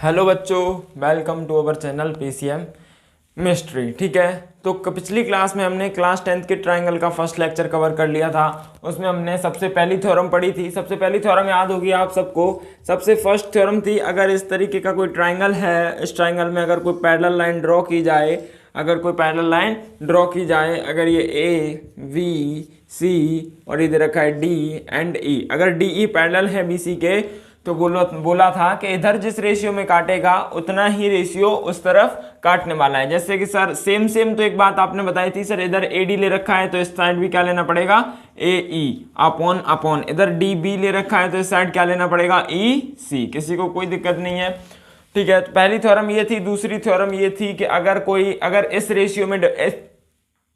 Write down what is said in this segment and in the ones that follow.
Hello बच्चों, welcome to our channel PCM mystery. ठीक है, तो पिछली क्लास में हमने क्लास 10th के ट्रायंगल का फर्स्ट लेक्चर कवर कर लिया था। उसमें हमने सबसे पहली थ्योरम पढ़ी थी। सबसे पहली थ्योरम याद होगी आप सबको। सबसे फर्स्ट थ्योरम थी, अगर इस तरीके का कोई ट्रायंगल है, इस ट्रायंगल में अगर कोई पैरेलल लाइन ड्रॉ की जाए, अगर ये ए वी सी और इधर रखा है डी एंड ई, अगर डी ई पैरेलल है बी सी के, तो बोला था कि इधर जिस रेशियो में काटेगा उतना ही रेशियो उस तरफ काटने वाला है। जैसे कि सर सेम तो एक बात आपने बताई थी, सर इधर ए डी ले रखा है तो इस साइड भी क्या लेना पड़ेगा, ए ई अपॉन इधर डी बी ले रखा है तो इस साइड क्या लेना पड़ेगा, ई सी। किसी को कोई दिक्कत नहीं है। ठीक है, तो पहली थ्योरम ये थी। दूसरी थ्योरम ये थी कि अगर इस रेशियो में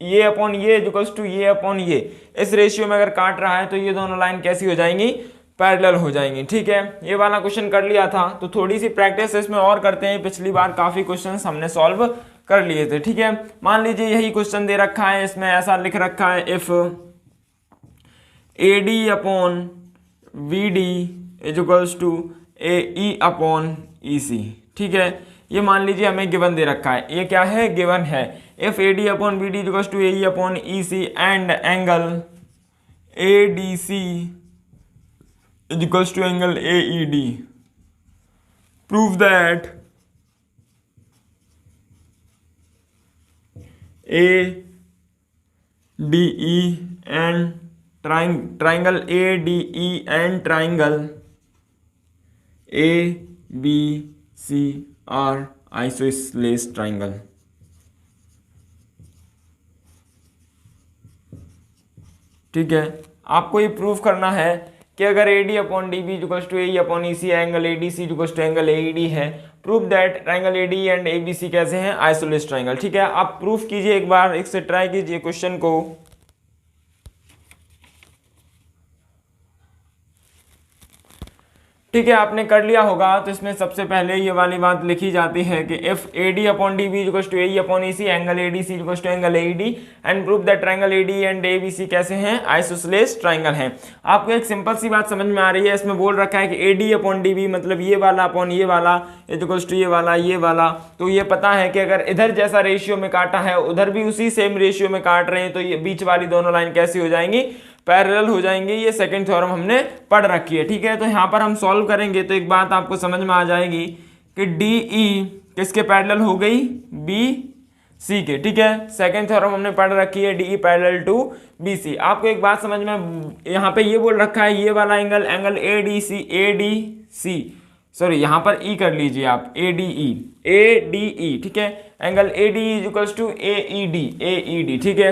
ये अपॉन ये इक्वल्स टू ये अपॉन ये, इस रेशियो में अगर काट रहा है तो ये दोनों लाइन कैसी हो जाएंगी, पैरेलल हो जाएंगी। ठीक है, ये वाला क्वेश्चन कर लिया था, तो थोड़ी सी प्रैक्टिस इसमें और करते हैं। पिछली बार काफी क्वेश्चंस हमने सॉल्व कर लिए थे। ठीक है, मान लीजिए यही क्वेश्चन दे रखा है, इसमें ऐसा लिख रखा है, if A D upon V D is equals to A E upon E C. ठीक है, ये मान लीजिए हमें गिवन दे रखा है, ये क्या है, गिवन है। If A D upon B D equals to A E upon E C and angle A D C is equals to angle AED. Prove that ADE and triangle ADE and triangle ABC are isosceles triangle. ठीक है, आपको ये proof करना है कि अगर A D upon D B equals to A upon E C, angle A D C equals to angle A D है, proof that triangle A D and A B C कैसे हैं, आइसोलेस ट्रायंगल। ठीक है, आप proof कीजिए, एक बार इससे try कीजिए क्वेश्चन को। ठीक है, आपने कर लिया होगा। तो इसमें सबसे पहले ये वाली बात लिखी जाती है कि if A D upon D B equals to A upon E C, angle A D C equals to angle A D and proof that triangle A D and A B C कैसे हैं, isosceles triangle हैं। आपको एक simple सी बात समझ में आ रही है। इसमें बोल रखा है कि A D upon D B मतलब ये वाला अपॉन ये वाला इक्वल्स टू ये वाला। तो ये पता है कि अगर इधर जैसा रेशियो में काटा है उधर भी उसी सेम रेशियो में काट रहे हैं, तो ये बीच वाली दोनों लाइन कैसी हो जाएंगी, पैरेलल हो जाएंगे। ये सेकंड थ्योरम हमने पढ़ रखी है। ठीक है, तो यहाँ पर हम सॉल्व करेंगे तो एक बात आपको समझ में आ जाएगी कि डी ई किसके पैरेलल हो गई, बी सी के। ठीक है, सेकंड थ्योरम हमने पढ़ रखी है, D E parallel to B C. आपको एक बात समझ में, यहाँ पे ये बोल रखा है ये वाला angle A D C, sorry यहाँ पर ई कर लीजिए आप, ए डी ई। ठीक है, angle A D equals to A E D. ठीक है,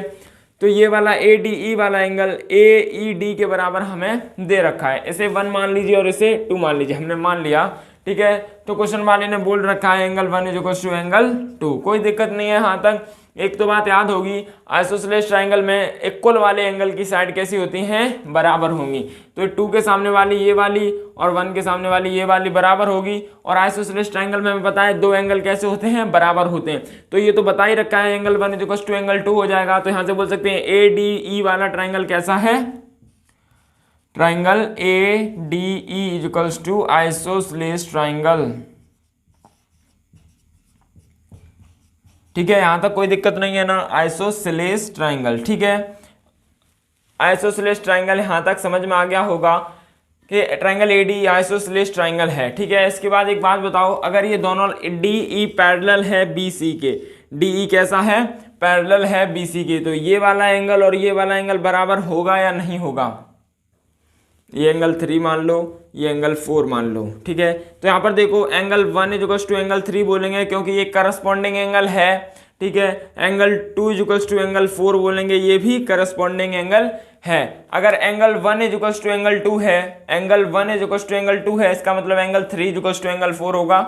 तो ये वाला ए डी ई वाला एंगल ए ई डी के बराबर हमें दे रखा है। इसे 1 मान लीजिए और इसे 2 मान लीजिए, हमने मान लिया। ठीक है, तो क्वेश्चन वाले ने बोल रखा है angle 1 is equals to angle 2। कोई दिक्कत नहीं है यहाँ तक। एक तो बात याद होगी, आइसोसेलेस ट्रायंगल में इक्वल वाले एंगल की साइड कैसी होती हैं, बराबर होंगी। तो 2 के सामने वाली ये वाली और 1 के सामने वाली ये वाली बराबर होगी। और आइसोसेलेस ट्रायंगल में हमें पता है 2 एंगल कैसे होते हैं, बराबर होते हैं। तो ये तो बता ही रखा है, angle 1 is equals to angle 2 हो जाएगा। तो यहाँ से बोल सकते हैं ए डी ई वाला ट्रायंगल कैसा है, triangle A D E is equals to isosceles triangle. ठीक है, यहां तक कोई दिक्कत नहीं है ना, आइसोसेलेस ट्रायंगल। ठीक है, आइसोसेलेस ट्रायंगल यहां तक समझ में आ गया होगा कि ट्रायंगल एडी आइसोसेलेस ट्रायंगल है। ठीक है, इसके बाद एक बात बताओ, अगर ये दोनों डी ई पैरेलल है बी सी के, डी ई कैसा है, पैरेलल है बी सी के, तो ये वाला एंगल और ये वाला एंगल बराबर होगा या नहीं होगा। ये एंगल 3 मान लो, ये एंगल 4 मान लो। ठीक है, तो यहाँ पर देखो angle 1 is equals to angle 3 बोलेंगे क्योंकि ये करस्पॉन्डिंग एंगल है। ठीक है, angle 2 is equals to angle 4 बोलेंगे, ये भी करस्पॉन्डिंग एंगल है। अगर angle 1 is equals to angle 2 है, angle 1 is equals to angle 2 है, इसका मतलब angle 3 is equals to angle 4 होगा।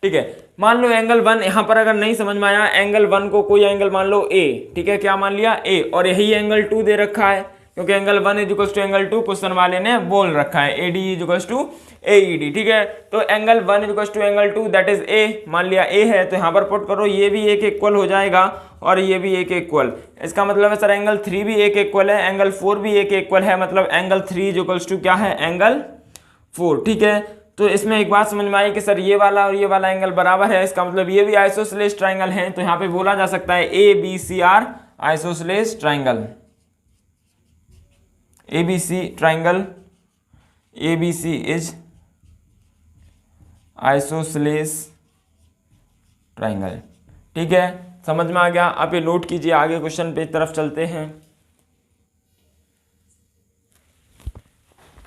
ठीक है, मान लो एंगल 1 यहाँ पर अगर नहीं समझ में आया, एंगल 1 को कोई एंगल मान लो ए। ठीक है, क्या मान लिया, ए, और यही एंगल 2 दे रखा है क्योंकि angle 1 is equals to angle 2 question वाले ने बोल रखा है, A D is equals to A E D. ठीक है, तो angle 1 is equals to angle 2 that is A, मान लिया ए है, तो यहाँ पर पुट करो, ये भी एक इक्वल हो जाएगा और ये भी एक इक्वल। इसका मतलब है सर एंगल 3 भी एक इक्वल है, एंगल 4 भी एक इक्वल है, मतलब एंगल 3 इज इक्वल्स टू क्या है, एंगल 4। ठीक है, तो इसमें एक बात समझ में आई कि सर ये वाला और ये वाला एंगल बराबर है, इसका मतलब ये भी आइसोसेलेस ट्राइंगल है। तो यहाँ पे बोला जा सकता है ABC are isosceles triangle, ABC triangle, ABC is isosceles triangle. ठीक है, समझ में आ गया। आप ये नोट कीजिए, आगे क्वेश्चन पे तरफ चलते हैं।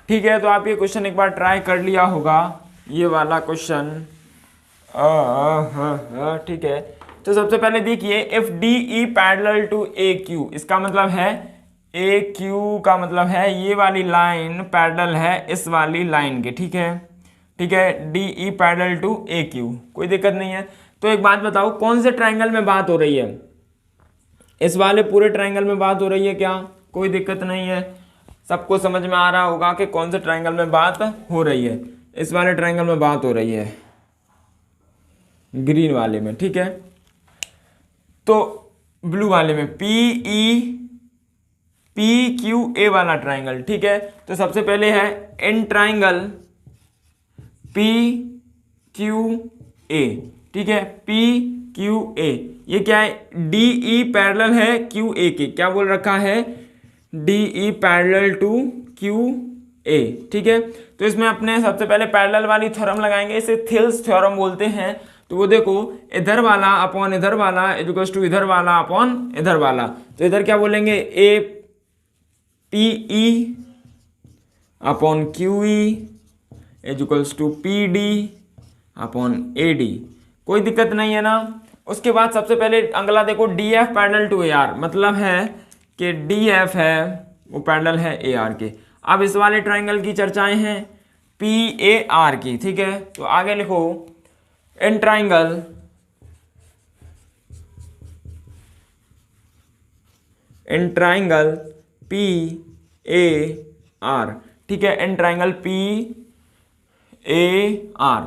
ठीक है, तो आप ये क्वेश्चन एक बार ट्राई कर लिया होगा, ये वाला क्वेश्चन। ठीक है, तो सबसे पहले देखिए if DE parallel to AQ, इसका मतलब है AQ का मतलब है ये वाली लाइन पैरेलल है इस वाली लाइन के। ठीक है, ठीक है, DE पैरेलल टू AQ, कोई दिक्कत नहीं है। तो एक बात बताओ, कौन से ट्राइंगल में बात हो रही है? इस वाले पूरे ट्राइंगल में बात हो रही है क्या? कोई दिक्कत नहीं है, सबको समझ में आ रहा होगा कि कौन से ट्राइंगल में बात हो रही है। इस वाले ट्राइंगल में बात हो रही है, ग्रीन वाले में। ठीक है, तो ब्लू वाले में PQA वाला ट्राइंगल। ठीक है, तो सबसे पहले है इन ट्राइंगल PQA। ठीक है, PQA ये क्या है? DE पैरेलल है QA के, क्या बोल रखा है? DE parallel to QA। ठीक है, तो इसमें अपने सबसे पहले पैरेलल वाली थ्योरम लगाएंगे, इसे थिल्स थ्योरम बोलते हैं। तो वो देखो, इधर वाला अपॉन इधर वाला इक्वल्स टू इधर वाला अपॉन इधर वाला। तो इधर क्या बोलेंगे? PE upon QE equals to PD upon AD। कोई दिक्कत नहीं है ना। उसके बाद सबसे पहले अगला देखो, DF पैरेलल टू AR, मतलब है कि DF है वो पैरेलल है AR के। अब इस वाले ट्राइंगल की चर्चाएं हैं PAR की। ठीक है, तो आगे लिखो इन ट्राइंगल PAR। ठीक है, इन ट्राइंगल PAR।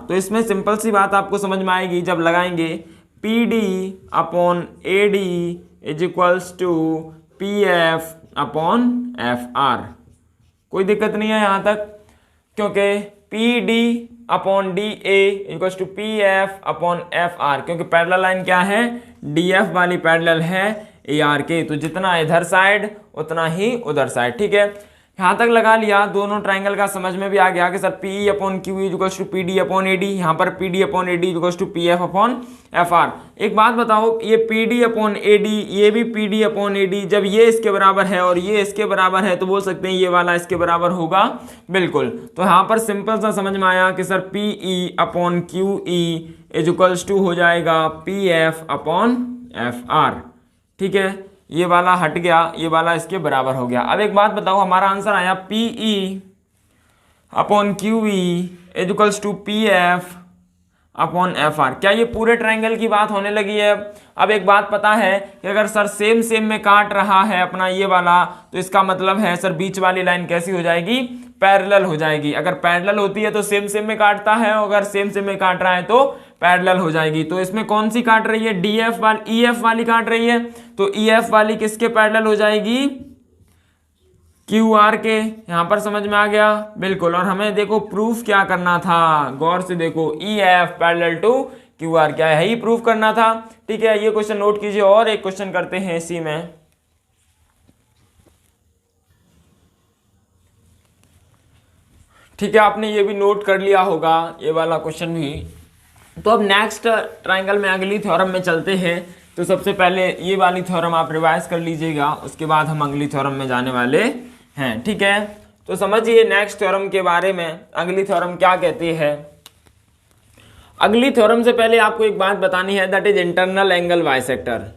तो इसमें सिंपल सी बात आपको समझ में आएगी जब लगाएंगे PD upon AD is equals to PF upon FR। कोई दिक्कत नहीं है यहाँ तक, क्योंकि PD upon DA equals to PF upon FR, क्योंकि पैरेलल लाइन क्या है? DF वाली पैरेलल है AR के। तो जितना इधर साइड उतना ही उधर साइड। ठीक है, यहाँ तक लगा लिया, दोनों ट्राइंगल का समझ में भी आ गया कि sir PE upon QE equals to PD upon AD, यहाँ पर PD upon AD equals to PF upon FR। एक बात बताओ, ये PD अपॉन AD, ये भी PD अपॉन AD, जब ये इसके बराबर है और ये इसके बराबर है तो बोल सकते हैं ये वाला इसके बराबर होगा। बिल्कुल, तो यहाँ पर सिंपल सा समझ में आया कि sir PE upon QE equals to हो जाएगा PF अपॉन FR। ठीक है, ये वाला हट गया, ये वाला इसके बराबर हो गया। अब एक बात बताओ, हमारा आंसर आया PE upon QE equals to PF upon FR। क्या ये पूरे ट्राइंगल की बात होने लगी है? अब एक बात पता है कि अगर सर सेम सेम में काट रहा है अपना ये वाला, तो इसका मतलब है सर बीच वाली लाइन कैसी हो जाएगी? पैरेलल हो जाएगी। अगर पैरेलल होती है तो सेम सेम में काटता है, और अगर सेम सेम में काट रहा है तो पैरेलल हो जाएगी। तो इसमें कौन सी काट रही है? DF वाली, EF वाली काट रही है। तो EF वाली किसके पैरेलल हो जाएगी? QR के। यहां पर समझ में आ गया? बिल्कुल। और हमें देखो प्रूफ क्या करना था, गौर से देखो, EF पैरेलल टू QR, क्या है ही प्रूफ करना था। ठीक है, ये क्वेश्चन नोट कीजिए। और एक क्वेश्चन करते हैं इसी में। ठीक है, आपने ये भी नोट कर लिया होगा, ये वाला क्वेश्चन भी। तो अब नेक्स्ट ट्राइंगल में अगली थ्योरम में चलते हैं। तो सबसे पहले ये वाली थ्योरम आप रिवाइज कर लीजिएगा, उसके बाद हम अगली थ्योरम में जाने वाले हैं। ठीक है, तो समझिए नेक्स्ट थ्योरम के बारे में, अगली थ्योरम क्या कहती है। अगली थ्योरम से पहले आपको एक बात बतानी है, that is internal angle bisector.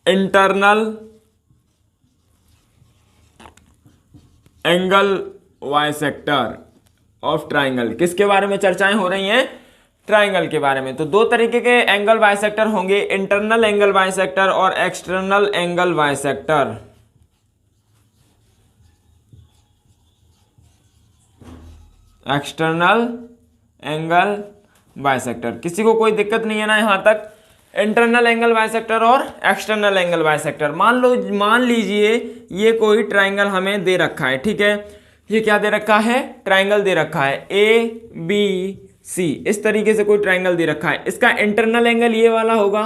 Internal angle bisector of triangle. किसके बारे में चर्चाएं हो रही हैं? ट्राइंगल के बारे में। तो दो तरीके के एंगल बाइसेक्टर होंगे, इंटरनल एंगल बाइसेक्टर और external angle bisector. External angle bisector, किसी को कोई दिक्कत नहीं है ना यहां तक? इंटरनल एंगल बाइसेक्टर और एक्सटर्नल एंगल बाइसेक्टर। मान लीजिए ये कोई ट्राइंगल हमें दे रखा है। ठीक है, ये क्या दे रखा है, ट्राइंगल दे रखा है ए बी सी, इस तरीके से कोई ट्राइंगल दे रखा है। इसका इंटरनल एंगल ये वाला होगा,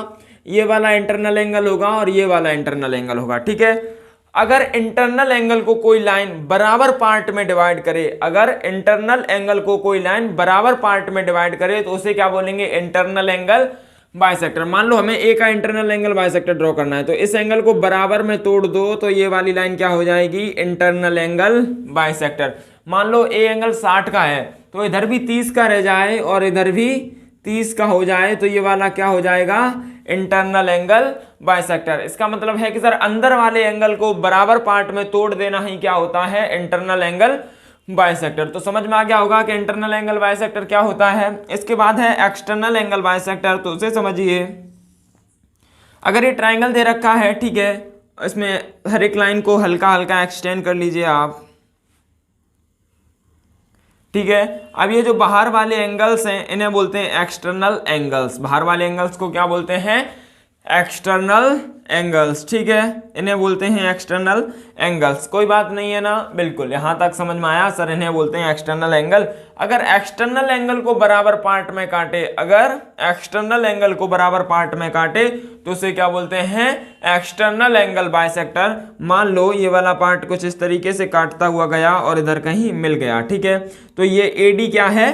ये वाला इंटरनल एंगल होगा और ये वाला इंटरनल एंगल होगा, ठीक है। अगर इंटरनल एंगल को कोई लाइन बराबर पार्ट में डिवाइड करे, अगर इंटरनल एंगल को कोई लाइन बराबर पार्ट में डिवाइड करे तो उसे क्या बोलेंगे, इंटरनल एंगल बाइसेक्टर। मान लो हमें ए का इंटरनल एंगल बाइसेक्टर ड्रॉ करना है, तो इस एंगल को बराबर में तोड़ दो तो ये वाली लाइन क्या हो जाएगी, इंटरनल एंगल बाइसेक्टर। मान लो ए एंगल 60 का है तो इधर भी 30 का रह जाए और इधर भी 30 का हो जाए तो ये वाला क्या हो जाएगा, इंटरनल एंगल बाइसेक्टर। इसका मतलब है कि सर अंदर वाले एंगल को बराबर पार्ट में तोड़ देना ही क्या होता है, इंटरनल एंगल बाइसेक्टर। तो समझ में आ गया होगा कि इंटरनल एंगल बाइसेक्टर क्या होता है। इसके बाद है एक्सटर्नल एंगल बाइसेक्टर, तो उसे समझिए। अगर ये ट्राइंगल दे रखा है, ठीक है, इसमें हर एक लाइन को हल्का हल्का एक्सटेंड कर लीजिए आप, ठीक है। अब ये जो बाहर वाले एंगल्स हैं इन्हें बोलते हैं एक्सटर्नल एंगल्स। बाहर वाले एंगल्स को क्या बोलते हैं, एक्सटर्नल एंगल्स, ठीक है, इन्हें बोलते हैं एक्सटर्नल एंगल्स। कोई बात नहीं है ना, बिल्कुल यहां तक समझ में आया, सर इन्हें बोलते हैं एक्सटर्नल एंगल। अगर एक्सटर्नल एंगल को बराबर पार्ट में काटे, अगर एक्सटर्नल एंगल को बराबर पार्ट में काटे तो उसे क्या बोलते हैं, एक्सटर्नल एंगल बाइसेक्टर। मान लो ये वाला पार्ट कुछ इस तरीके से काटता हुआ गया और इधर कहीं मिल गया, ठीक है, तो ये एडी क्या है,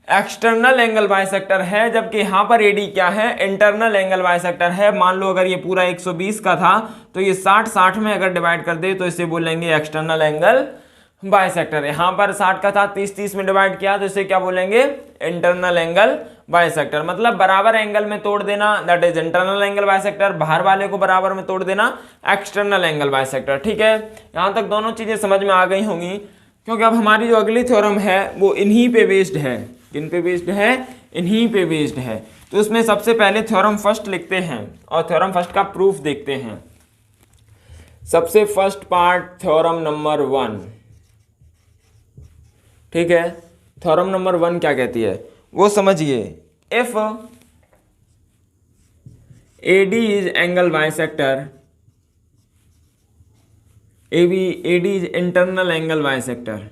एक्सटर्नल एंगल बाइसेक्टर है, जबकि यहां पर एडी क्या है, इंटरनल एंगल बाइसेक्टर है। मान लो अगर ये पूरा 120 का था तो ये 60 में अगर डिवाइड कर दे तो इसे बोलेंगे एक्सटर्नल एंगल बाइसेक्टर। यहां पर 60 का था, 30 में डिवाइड किया तो इसे क्या बोलेंगे, इंटरनल एंगल बाइसेक्टर। मतलब बराबर एंगल में तोड़ देना, that is internal angle bisector, बाहर वाले को बराबर में तोड़ देना, एक्सटर्नल एंगल बाइसेक्टर, ठीक है। यहां तक दोनों चीजें समझ में आ गई होंगी, क्योंकि अब हमारी जो अगली थ्योरम है वो इन्हीं पे बेस्ड है। किन पे बेस्ड है, इन्हीं पे बेस्ड है। तो उसमें सबसे पहले थ्योरम फर्स्ट लिखते हैं और थ्योरम फर्स्ट का प्रूफ देखते हैं। सबसे फर्स्ट पार्ट थ्योरम नंबर 1, ठीक है। थ्योरम नंबर 1 क्या कहती है वो समझिए। If A D is angle bisector, A D is internal angle bisector,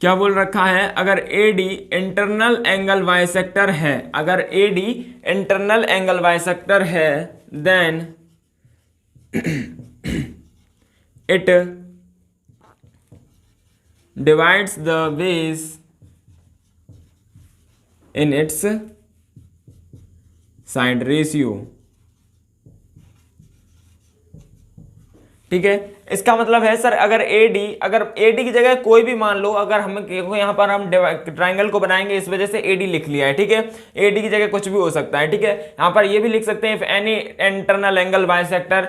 क्या बोल रखा है, अगर एडी इंटरनल एंगल बाइसेक्टर है, अगर एडी इंटरनल एंगल बाइसेक्टर है, then it divides the base in its side ratio, ठीक है। इसका मतलब है सर अगर एडी की जगह कोई भी मान लो, अगर हम यहाँ पर हम ट्राइंगल को बनाएंगे इस वजह से एडी लिख लिया है, ठीक है। एडी की जगह कुछ भी हो सकता है, ठीक है। यहाँ पर ये भी लिख सकते हैं if any internal angle bisector,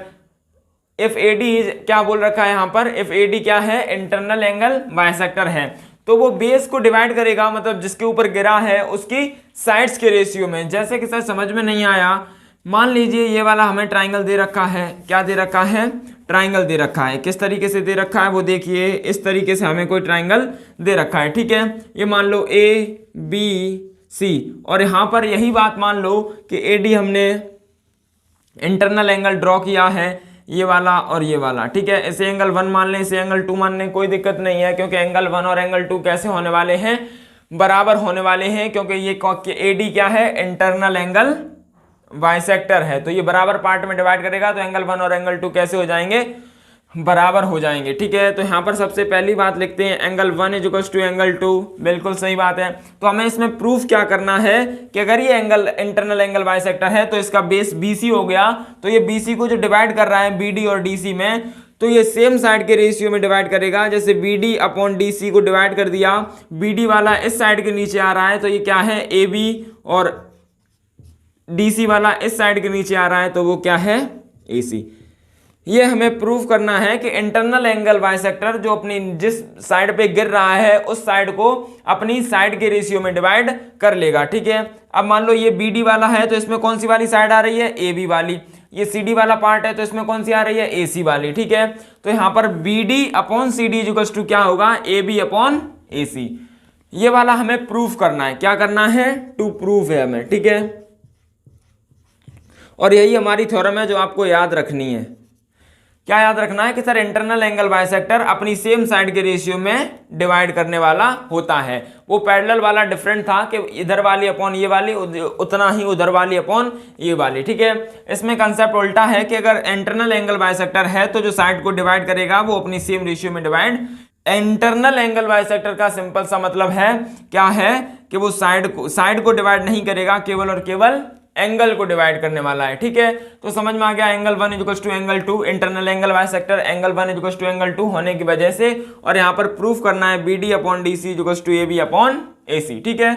if A D is, क्या बोल रखा है यहाँ पर, इफ एडी क्या है, इंटरनल एंगल बाइसेक्टर है, तो वो बेस को डिवाइड करेगा, मतलब जिसके ऊपर गिरा है उसकी साइड्स के रेशियो में। जैसे कि सर समझ में नहीं आया, मान लीजिए ये वाला हमें ट्राइंगल दे रखा है, क्या दे रखा है, ट्राइंगल दे रखा है। किस तरीके से दे रखा है वो देखिए, इस तरीके से हमें कोई ट्राइंगल दे रखा है, ठीक है। ये मान लो ए बी सी, और यहां पर यही बात मान लो कि एडी हमने इंटरनल एंगल ड्रॉ किया है, ये वाला और ये वाला, ठीक है। इसे एंगल 1 मान लें, इसे एंगल 2 मान लें, कोई दिक्कत नहीं है, क्योंकि एंगल 1 और एंगल 2 कैसे होने वाले हैं, बराबर होने वाले हैं, क्योंकि ये एडी क्या है, इंटरनल एंगल बाइसेक्टर है, तो ये बराबर पार्ट में डिवाइड करेगा, तो एंगल 1 और एंगल 2 कैसे हो जाएंगे, बराबर हो जाएंगे, ठीक है। तो यहाँ पर सबसे पहली बात लिखते हैं angle 1 is equal to angle 2, बिल्कुल सही बात है। तो हमें इसमें प्रूफ क्या करना है कि अगर ये एंगल इंटरनल एंगल बाइसेक्टर है तो इसका बेस BC हो गया, तो ये BC को जो डिवाइड कर रहा है BD और DC में, तो ये सेम साइड के रेशियो में डिवाइड करेगा। जैसे BD अपॉन DC को डिवाइड कर दिया, BD वाला इस साइड के नीचे आ रहा है, तो ये क्या है, AB, और DC वाला इस साइड के नीचे आ रहा है, तो वो क्या है, AC। ये हमें प्रूफ करना है कि इंटरनल एंगल बाइसेक्टर जो अपनी जिस साइड पे गिर रहा है उस साइड को अपनी साइड के रेशियो में डिवाइड कर लेगा, ठीक है। अब मान लो ये BD वाला है तो इसमें कौन सी वाली साइड आ रही है, AB वाली। ये CD वाला पार्ट है तो इसमें कौन सी आ रही है, AC वाली, ठीक है। तो यहाँ पर BD upon CD equals to क्या होगा, AB अपॉन AC। ये वाला हमें प्रूफ करना है, क्या करना है, टू प्रूफ है हमें, ठीक है। और यही हमारी थ्योरम है जो आपको याद रखनी है। क्या याद रखना है कि सर इंटरनल एंगल बाइसेक्टर अपनी सेम साइड के रेशियो में डिवाइड करने वाला होता है। वो पैरेलल वाला डिफरेंट था कि इधर वाली अपॉन ये वाली, उतना ही उधर वाली अपॉन ये वाली, ठीक है। इसमें कंसेप्ट उल्टा है कि अगर इंटरनल एंगल बाइसेक्टर है तो जो साइड को डिवाइड करेगा वो अपनी सेम रेशियो में डिवाइड। इंटरनल एंगल बाइसेक्टर का सिंपल सा मतलब है क्या है कि वो साइड को डिवाइड नहीं करेगा, केवल और केवल एंगल को डिवाइड करने वाला है, ठीक है। तो समझ में आ गया, angle 1 is to angle 2, internal angle bisector angle 1 is to angle 2 होने की वजह से। और यहां पर प्रूफ करना है BD upon DC is to AB upon AC, ठीक है।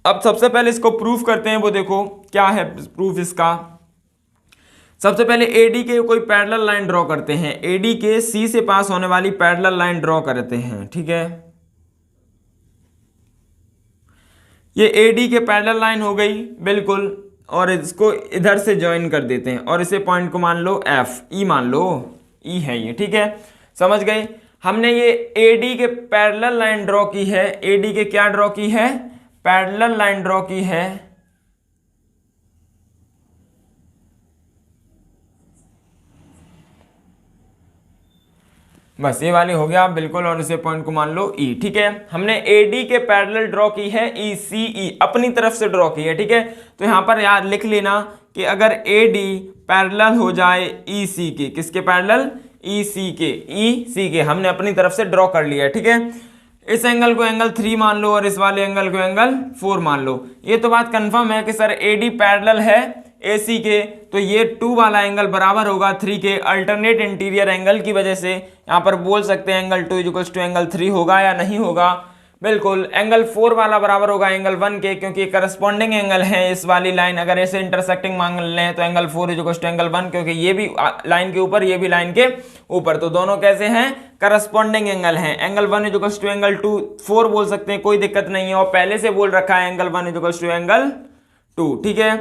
अब सबसे पहले इसको प्रूफ करते हैं, वो देखो क्या है प्रूफ इसका। सबसे पहले AD के कोई पैरेलल लाइन ड्रॉ करते हैं, AD के C से पास होने वाली पैरेलल लाइन ड्रॉ करते हैं, ठीक है। ये AD के पैरेलल लाइन हो गई बिल्कुल, और इसको इधर से ज्वाइन कर देते हैं और इसे पॉइंट को मान लो F, E मान लो, E है ये, ठीक है। समझ गए, हमने ये AD के पैरेलल लाइन ड्रॉ की है, AD के क्या ड्रॉ की है, पैरेलल लाइन ड्रॉ की है। बस ये वाली हो गया बिल्कुल, और इसे पॉइंट को मान लो E, ठीक है। हमने AD के पैरेलल ड्रॉ की है ECE, अपनी तरफ से ड्रॉ की है, ठीक है। तो यहां पर यार लिख लेना कि अगर AD पैरेलल हो जाए EC के, किसके पैरेलल, EC के हमने अपनी तरफ से ड्रॉ कर लिया है, ठीक है। इस एंगल को एंगल 3 मान लो और इस वाले एंगल को एंगल 4 मान लो। ये तो बात कंफर्म है कि सर AD पैरेलल है AC के, तो ये 2 वाला एंगल बराबर होगा 3 के अल्टरनेट इंटीरियर एंगल की वजह से। यहां पर बोल सकते हैं एंगल 2 इक्वल्स टू एंगल 3 होगा या नहीं होगा, बिल्कुल। एंगल 4 वाला बराबर होगा एंगल 1 के, क्योंकि करस्पॉन्डिंग एंगल है इस वाली लाइन, अगर ऐसे इंटरसेक्टिंग मांग लें तो एंगल 4 इक्वल्स टू एंगल 1, क्योंकि ये भी लाइन के ऊपर ये भी लाइन के ऊपर, तो दोनों कैसे हैं, करस्पॉन्डिंग एंगल हैं। एंगल 1 इक्वल्स टू एंगल 2 4 बोल सकते हैं, कोई दिक्कत नहीं है। और पहले से बोल रखा है एंगल 1 इक्वल्स टू एंगल 2, ठीक है।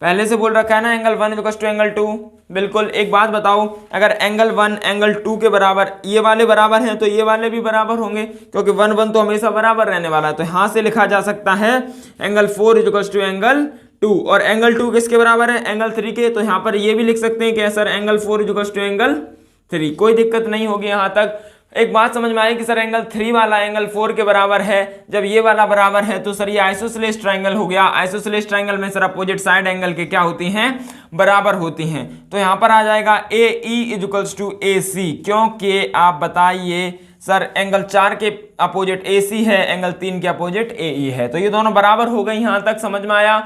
पहले से बोल रखा है ना एंगल 1 इक्वल्स टू एंगल 2, बिल्कुल। एक बात बताओ, अगर एंगल 1 एंगल 2 के बराबर ये वाले बराबर हैं तो ये वाले भी बराबर होंगे, क्योंकि 1 1 तो हमेशा बराबर रहने वाला है। तो यहां से लिखा जा सकता है एंगल 4 इक्वल्स टू एंगल 2, और एंगल 2 किसके बराबर है, एंगल 3 के। तो यहां पर ये भी लिख सकते हैं कि sir angle 4 equals to angle 3, कोई दिक्कत नहीं होगी यहां तक। एक बात समझ में आई कि सर एंगल 3 वाला एंगल 4 के बराबर है, जब ये वाला बराबर है तो सर ये आइसोसेलेस ट्रायंगल हो गया। आइसोसेलेस ट्रायंगल में सर अपोजिट साइड एंगल के क्या होती हैं, बराबर होती हैं। तो यहां पर आ जाएगा AE इक्वल्स टू AC, क्योंकि आप बताइए सर एंगल 4 के अपोजिट AC है, एंगल 3 के अपोजिट AE है, तो ये दोनों बराबर हो गई। यहां तक समझ में आया,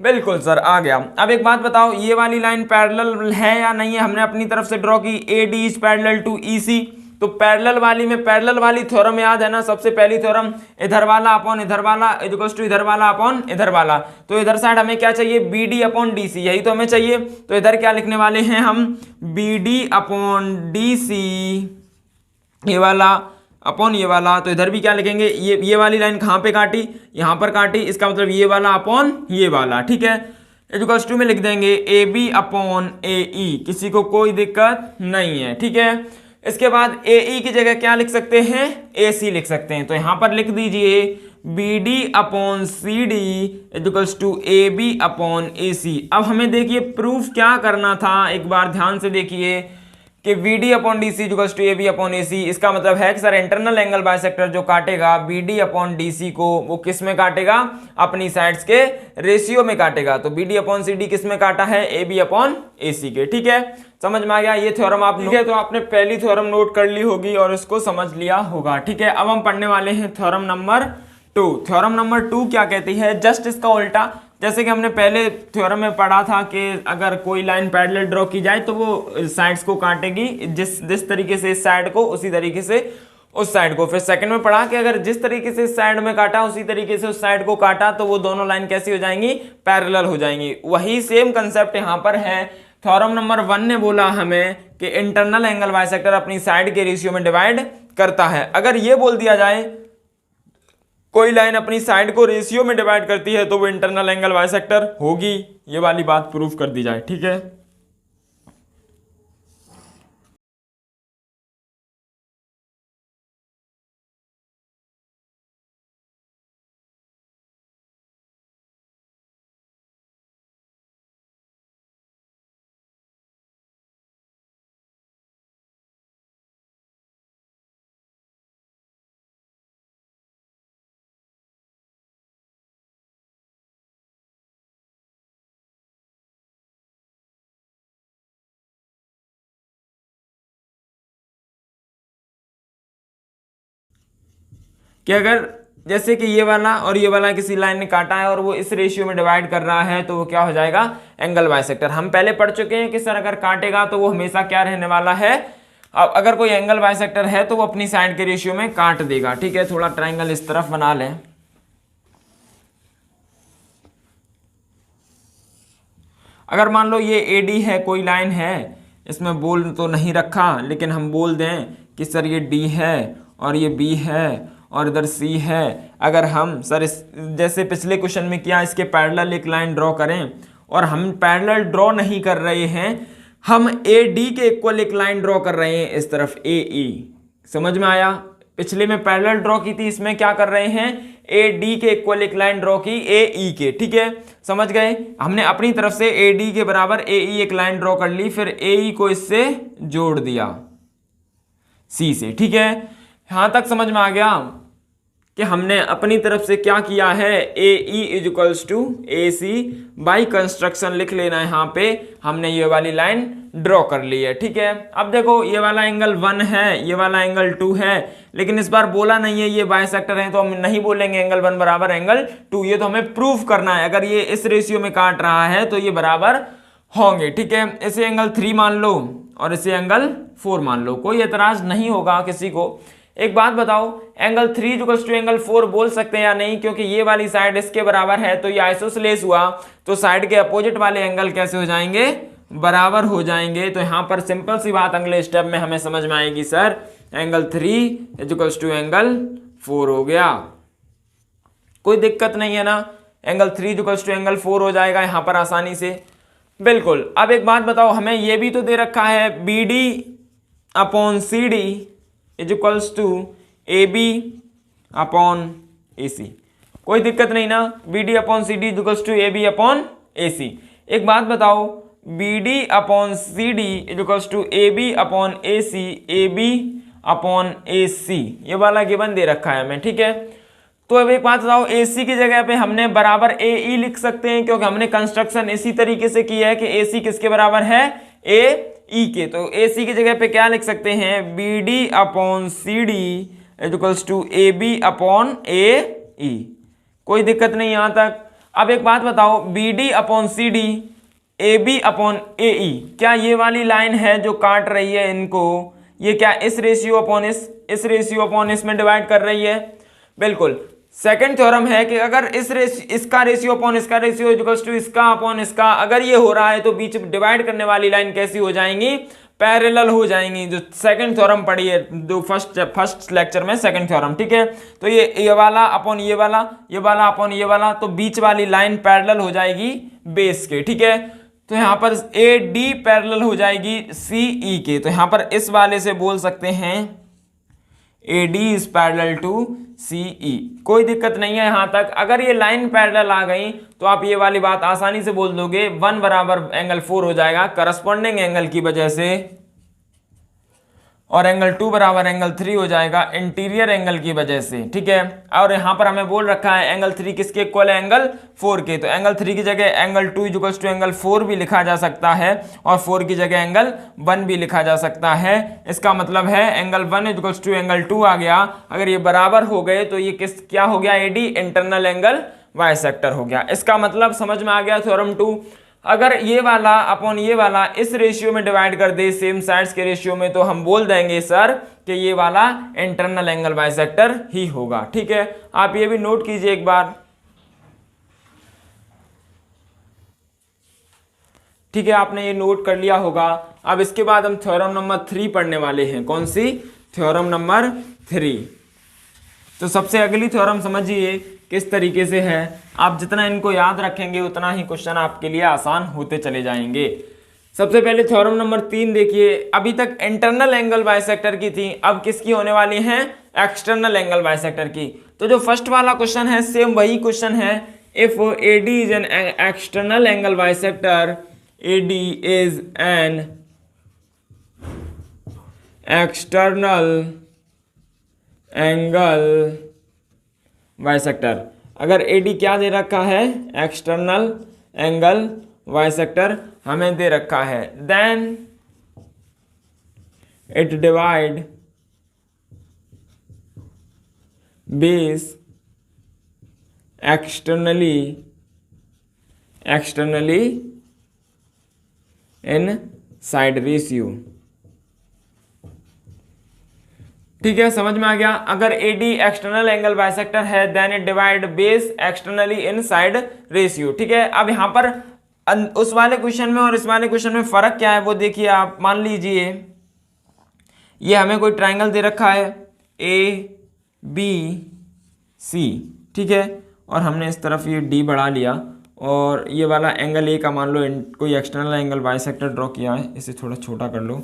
बिल्कुल सर आ गया। अब एक बात बताओ, ये वाली लाइन पैरेलल है या नहीं है, हमने अपनी तरफ से ड्रॉ की, AD is parallel to EC। तो पैरेलल वाली में पैरेलल वाली थ्योरम याद है ना, सबसे पहली थ्योरम इधर वाला अपॉन इधर वाला इक्वल्स टू इधर वाला अपॉन इधर वाला। तो इधर साइड हमें क्या चाहिए, BD अपॉन DC, यही तो हमें चाहिए। तो इधर क्या लिखने वाले हैं हम, BD अपॉन DC, ये वाला अपॉन ये वाला। तो इधर भी क्या लिखेंगे, ये वाली लाइन कहाँ पे काटी, यहाँ पर काटी, इसका मतलब ये वाला अपॉन ये वाला, ठीक है। इक्वल्स टू में लिख देंगे AB अपॉन AE, किसी को कोई दिक्कत नहीं है, ठीक है। इसके बाद AE की जगह क्या लिख सकते हैं, AC लिख सकते हैं। तो यहां पर लिख दीजिए BD upon CD equals to AB upon AC। अब हमें देखिए प्रूफ क्या करना था, एक बार ध्यान से देखिए कि BD upon DC equals to AB upon AC। इसका मतलब है कि सर इंटरनल एंगल बाइसेक्टर जो काटेगा BD अपॉन DC को, वो किस में काटेगा, अपनी साइड्स के रेशियो में काटेगा। तो BD अपॉन CD किस में काटा है, AB अपॉन AC के, ठीक है। समझ में आ गया ये थ्योरम आप, ठीक है। तो आपने पहली थ्योरम नोट कर ली होगी और इसको समझ लिया होगा, ठीक है। अब हम पढ़ने वाले हैं थ्योरम नंबर 2। थ्योरम नंबर 2 क्या कहती है, जस्ट इसका उल्टा। जैसे कि हमने पहले थ्योरम में पढ़ा था कि अगर कोई लाइन पैरेलल ड्रॉ की जाए तो वो साइड्स को काटेगी, जिस तरीके से इस साइड को उसी तरीके से उस साइड को। फिर सेकंड में पढ़ा कि अगर जिस तरीके से इस साइड में काटा उसी तरीके से उस साइड को काटा तो वो दोनों लाइन कैसी हो जाएंगी, पैरेलल हो जाएंगी। वही सेम कंसेप्ट यहाँ पर है। थ्योरम नंबर 1 ने बोला हमें कि इंटरनल एंगल बाइसेक्टर अपनी साइड के रेशियो में डिवाइड करता है। अगर ये बोल दिया जाए कोई लाइन अपनी साइड को रेशियो में डिवाइड करती है तो वो इंटरनल एंगल बाइसेक्टर होगी, ये वाली बात प्रूफ कर दी जाए, ठीक है। कि अगर जैसे कि ये वाला और ये वाला किसी लाइन ने काटा है और वो इस रेशियो में डिवाइड कर रहा है तो वो क्या हो जाएगा, एंगल बाइसेक्टर। हम पहले पढ़ चुके हैं कि सर अगर काटेगा तो वो हमेशा क्या रहने वाला है, अब अगर कोई एंगल बाइसेक्टर है तो वो अपनी साइड के रेशियो में काट देगा। ठीक है, थोड़ा ट्रायंगल इस तरफ बना लें। अगर मान लो ये AD है, कोई लाइन है, इसमें बोल तो नहीं रखा लेकिन हम बोल दें कि सर ये D है और ये B है और इधर C है। अगर हम सर जैसे पिछले क्वेश्चन में किया, इसके पैरेलल एक लाइन ड्रॉ करें और हम पैरेलल ड्रॉ नहीं कर रहे हैं, हम AD के इक्वल एक लाइन ड्रॉ कर रहे हैं इस तरफ AE। समझ में आया? पिछले में पैरेलल ड्रॉ की थी, इसमें क्या कर रहे हैं, AD के इक्वल एक लाइन ड्रॉ की AE के। ठीक है, समझ गए? हमने अपनी तरफ से AD के बराबर AE एक लाइन ड्रॉ कर ली, फिर AE को इससे जोड़ दिया C से। ठीक है, यहां तक समझ में आ गया कि हमने अपनी तरफ से क्या किया है, AE is equals to AC by construction लिख लेना। यहाँ पे हमने ये वाली लाइन ड्रॉ कर ली है। ठीक है, अब देखो ये वाला एंगल 1 है, ये वाला एंगल 2 है, लेकिन इस बार बोला नहीं है ये बाइसेक्टर है तो हम नहीं बोलेंगे एंगल 1 बराबर एंगल 2। ये तो हमें प्रूफ करना है, अगर ये इस रेशियो में काट रहा है तो ये बराबर होंगे। ठीक है, इसे एंगल 3 मान लो और इसे एंगल 4 मान लो, कोई एतराज नहीं होगा किसी को। एक बात बताओ, एंगल 3 इक्वल्स टू एंगल 4 बोल सकते हैं या नहीं, क्योंकि ये वाली साइड इसके बराबर है तो ये आइसोसेलेस हुआ, तो साइड के अपोजिट वाले एंगल कैसे हो जाएंगे, बराबर हो जाएंगे। तो यहां पर सिंपल सी बात अगले स्टेप में हमें समझ में आएगी, sir angle 3 equals to angle 4 हो गया। कोई दिक्कत नहीं है ना, एंगल 3 इक्वल्स टू एंगल 4 हो जाएगा यहां पर आसानी से। बिल्कुल। अब एक बात बताओ, हमें यह भी तो दे रखा है BD upon CD is equals to AB upon AC। कोई दिक्कत नहीं ना, BD upon CD is equals to AB upon AC। एक बात बताओ, BD upon CD is equals to AB upon AC, AB upon AC, ये वाला गिवन दे रखा है हमें। ठीक है, तो अब एक बात बताओ, AC की जगह पे हमने बराबर AE लिख सकते हैं, क्योंकि हमने कंस्ट्रक्शन इसी तरीके से किया है कि AC किसके बराबर है, AE के। तो AC की जगह पे क्या लिख सकते हैं, BD upon CD equals to AB upon AE। कोई दिक्कत नहीं यहां तक। अब एक बात बताओ, BD upon CD AB upon AE, क्या ये वाली लाइन है जो काट रही है इनको, ये क्या इस रेशियो अपॉन इस रेशियो अपॉन इसमें डिवाइड कर रही है? बिल्कुल। सेकंड थ्योरम है कि अगर इसका रेशियो अपॉन इसका रेशियो इक्वल्स टू इसका अपॉन इसका, अगर ये हो रहा है तो बीच में डिवाइड करने वाली लाइन कैसी हो जाएंगी, पैरेलल हो जाएंगी। जो सेकंड थ्योरम पढ़ी है जो फर्स्ट लेक्चर में, सेकंड थ्योरम। ठीक है, तो ये वाला अपॉन ये वाला, ये वाला अपॉन ये वाला, तो बीच वाली लाइन पैरेलल हो जाएगी बेस के। ठीक है, तो यहां पर AD पैरेलल हो जाएगी CE के, तो यहां पर इस वाले से बोल सकते हैं AD is parallel to CE। कोई दिक्कत नहीं है यहां तक। अगर ये लाइन पैरेलल आ गई तो आप ये वाली बात आसानी से बोल दोगे, 1 बराबर एंगल 4 हो जाएगा करस्पॉन्डिंग एंगल की वजह से, और एंगल 2 बराबर एंगल 3 हो जाएगा इंटीरियर एंगल की वजह से। ठीक है, और यहां पर हमें बोल रखा है एंगल 3 किसके इक्वल है, एंगल 4 के, तो एंगल 3 की जगह एंगल 2 इक्वल्स टू एंगल 4 भी लिखा जा सकता है और 4 की जगह एंगल 1 भी लिखा जा सकता है। इसका मतलब है एंगल 1 इक्वल्स टू एंगल 2 आ गया। अगर ये बराबर हो गए तो ये क्या हो गया, AD इंटरनल एंगल बाइसेक्टर हो गया। इसका मतलब समझ में आ गया थ्योरम 2। अगर ये वाला अपॉन ये वाला इस रेशियो में डिवाइड कर दे, सेम साइड्स के रेशियो में, तो हम बोल देंगे सर कि ये वाला इंटरनल एंगल बाइसेक्टर ही होगा। ठीक है, आप ये भी नोट कीजिए एक बार। ठीक है, आपने ये नोट कर लिया होगा। अब इसके बाद हम थ्योरम नंबर 3 पढ़ने वाले हैं। कौन सी? Theorem number 3। तो सबसे अगली थ्योरम समझिए किस तरीके से है। आप जितना इनको याद रखेंगे उतना ही क्वेश्चन आपके लिए आसान होते चले जाएंगे। सबसे पहले थ्योरम नंबर 3 देखिए। अभी तक इंटरनल एंगल बाइसेक्टर की थी, अब किसकी होने वाली है, एक्सटर्नल एंगल बाइसेक्टर की। तो जो फर्स्ट वाला क्वेश्चन है सेम वही क्वेश्चन है। If AD is an external angle bisector, AD is an external angle bisector. अगर AD क्या दे रखा है, एक्सटर्नल एंगल बाइसेक्टर हमें दे रखा है, then it divide base externally in side ratio. ठीक है, समझ में आ गया। अगर एडी एक्सटर्नल एंगल बाइसेक्टर है then it divide base externally in side ratio. ठीक है, अब यहां पर उस वाले क्वेश्चन में और इस वाले क्वेश्चन में फर्क क्या है वो देखिए आप। मान लीजिए ये हमें कोई ट्रायंगल दे रखा है ए बी सी, ठीक है, और हमने इस तरफ ये डी बढ़ा लिया और ये वाला एंगल ए का मान लो कोई एक्सटर्नल एंगल बाइसेक्टर ड्रॉ किया है। इसे थोड़ा छोटा कर लो।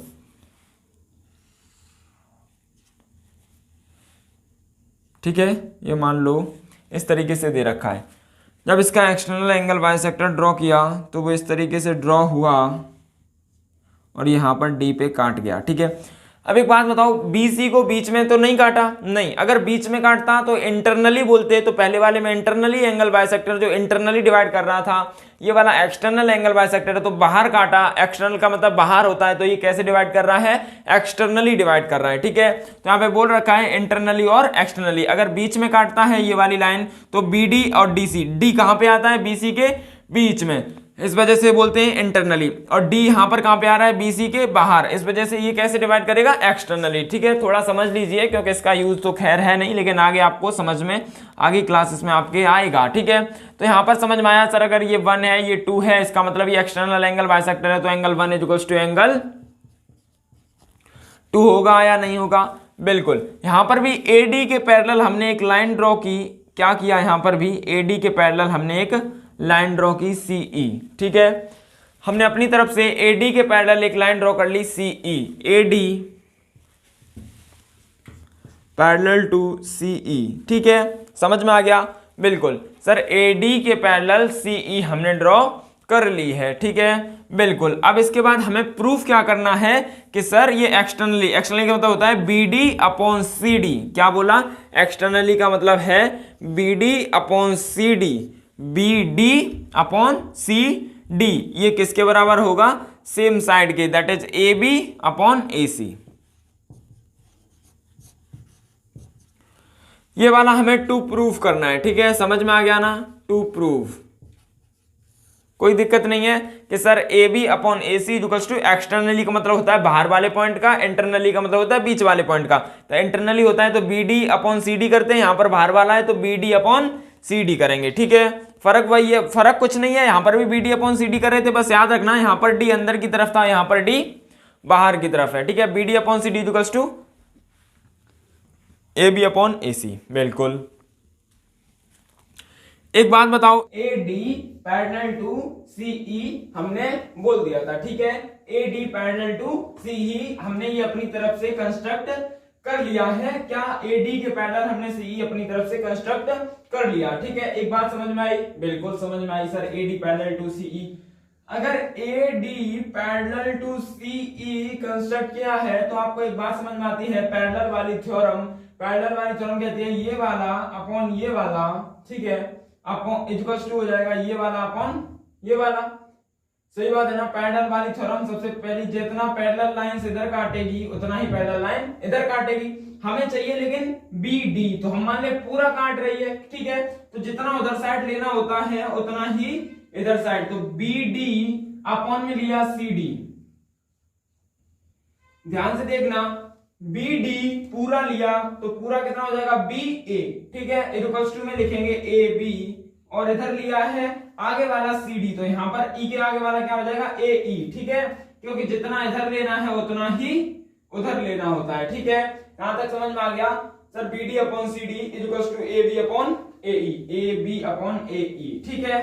ठीक है, ये मान लो इस तरीके से दे रखा है। जब इसका एक्सटर्नल एंगल बाइसेक्टर ड्रॉ किया तो वो इस तरीके से ड्रॉ हुआ और यहाँ पर डी पे काट गया। ठीक है, अब एक बात बताओ, BC को बीच में तो नहीं काटा? नहीं, अगर बीच में काटता तो इंटरनली बोलते। तो पहले वाले में इंटरनली एंगल बाइसेक्टर जो इंटरनली डिवाइड कर रहा था, ये वाला एक्सटर्नल एंगल बाइसेक्टर है तो बाहर काटा। एक्सटर्नल का मतलब बाहर होता है, तो ये कैसे डिवाइड कर रहा है? एक्सटर्नली डिवाइड कर रहा है। ठीक है, तो यहाँ पे बोल रखा है इंटरनली और एक्सटर्नली। अगर बीच में काटता है ये वाली लाइन तो BD और DC, डी कहाँ पे आता है? BC के बीच में, इस वजह से बोलते हैं इंटरनली। और डी यहां पर कहां पे आ रहा है? BC के बाहर, इस वजह से ये कैसे डिवाइड करेगा? एक्सटर्नली। ठीक है, थोड़ा समझ लीजिए क्योंकि इसका यूज तो खैर है नहीं, लेकिन आगे आपको समझ में, आगे क्लासेस में आपके आएगा। ठीक है, तो यहां पर समझ में आया सर, अगर ये 1 है ये 2 है, इसका मतलब ये एक्सटर्नल एंगल बाइसेक्टर है, तो एंगल 1 इक्वल्स टू एंगल 2 होगा या नहीं होगा? बिल्कुल। यहां पर भी AD के पैरेलल हमने एक लाइन ड्रॉ की। क्या किया? यहां पर भी AD के पैरेलल हमने एक लाइन ड्रॉ की CE। ठीक है, हमने अपनी तरफ से AD के पैरेलल एक लाइन ड्रॉ कर ली CE, AD parallel to CE। ठीक है, समझ में आ गया? बिल्कुल सर, AD के पैरेलल CE हमने ड्रॉ कर ली है। ठीक है, बिल्कुल। अब इसके बाद हमें प्रूफ क्या करना है कि सर ये एक्सटर्नली का मतलब होता है BD अपॉन CD। क्या बोला? एक्सटर्नली का मतलब है BD upon CD, BD upon CD। ये किसके बराबर होगा? सेम साइड के, that is AB upon AC। ये वाला हमें टू प्रूफ करना है। ठीक है, समझ में आ गया ना? टू प्रूफ, कोई दिक्कत नहीं है कि sir AB upon AC equals to externally का मतलब होता है बाहर वाले पॉइंट का, इंटरनली का मतलब होता है बीच वाले पॉइंट का। तो इंटरनली होता है तो BD अपॉन CD करते हैं, यहां पर बाहर वाला है तो BD अपॉन CD करेंगे। ठीक है, फर्क वही है, फर्क कुछ नहीं है। यहां पर भी BD अपॉन CD कर रहे थे, बस याद रखना यहां पर D अंदर की तरफ था, यहां पर D बाहर की तरफ है। ठीक है, BD upon CD equals to AB upon AC। बिल्कुल। एक बात बताओ, AD पैरेलल टू CE हमने बोल दिया था। ठीक है, AD पैरेलल टू CE हमने ये अपनी तरफ से कंस्ट्रक्ट कर लिया है। क्या? AD के पैरेलल हमने CE अपनी तरफ से कंस्ट्रक्ट कर लिया। ठीक है, एक बात समझ में आई? बिल्कुल समझ में आई sir. AD parallel to CE, अगर AD parallel to CE construct किया है तो आपको एक बात समझ में आती है, पैरेलल वाली थ्योरम। पैरेलल वाली थ्योरम कहती है ये वाला अपॉन ये वाला, ठीक है, अपॉन इक्वल्स टू हो जाएगा ये वाला अपॉन ये वाला। सही बात है ना? पैरेलल वाली थ्योरम सबसे पहली जितना पैरेलल लाइन इधर काटेगी उतना ही पैरेलल लाइन इधर काटेगी। हमें चाहिए लेकिन BD, तो हम मान ले पूरा काट रही है। ठीक है, तो जितना उधर साइड लेना होता है उतना ही इधर साइड, तो BD अपॉन में लिया CD। ध्यान से देखना, BD पूरा लिया तो पूरा कितना हो जाएगा? BA। ठीक है, इक्वल्स टू में लिखेंगे AB, और इधर लिया है आगे वाला CD, तो यहां पर E के आगे वाला क्या हो जाएगा? AE। ठीक है, क्योंकि जितना इधर लेना है उतना ही उधर लेना होता है। ठीक है, कहां तक समझ में आ गया sir? BD upon CD equals to AB upon AE, AB upon AE। ठीक है,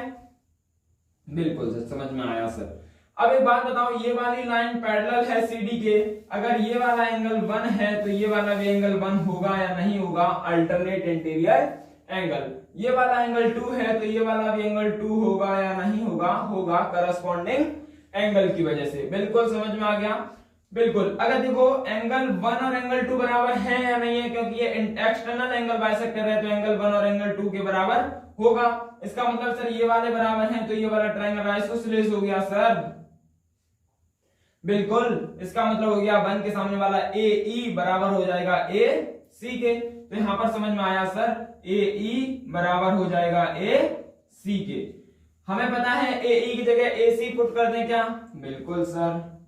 बिल्कुल सर, समझ में आया सर। अब एक बात बताओ, ये वाली लाइन पैरेलल है CD के, अगर ये वाला एंगल 1 है तो ये वाला भी एंगल 1 होगा या नहीं होगा? Alternate interior angle. ये वाला एंगल 2 है तो ये वाला भी एंगल 2 होगा या नहीं होगा? होगा, करस्पॉन्डिंग एंगल की वजह से। बिल्कुल समझ में आ गया? बिल्कुल। अगर देखो एंगल 1 और एंगल 2 बराबर है या नहीं है, क्योंकि ये एक्सटर्नल एंगल बाइसेक्टर है तो एंगल 1 और एंगल 2 के बराबर होगा। इसका मतलब सर ये वाले बराबर हैं तो ये वाला ट्रायंगल आइसोसेलेस हो गया सर। बिल्कुल, इसका मतलब हो गया 1 के सामने वाला AE बराबर हो जाएगा AC के। तो यहां पर समझ में आया सर ए ई बराबर हो जाएगा ए सी के। हमें पता है ए ई की जगह ए सी पुट कर दें क्या? बिल्कुल सर।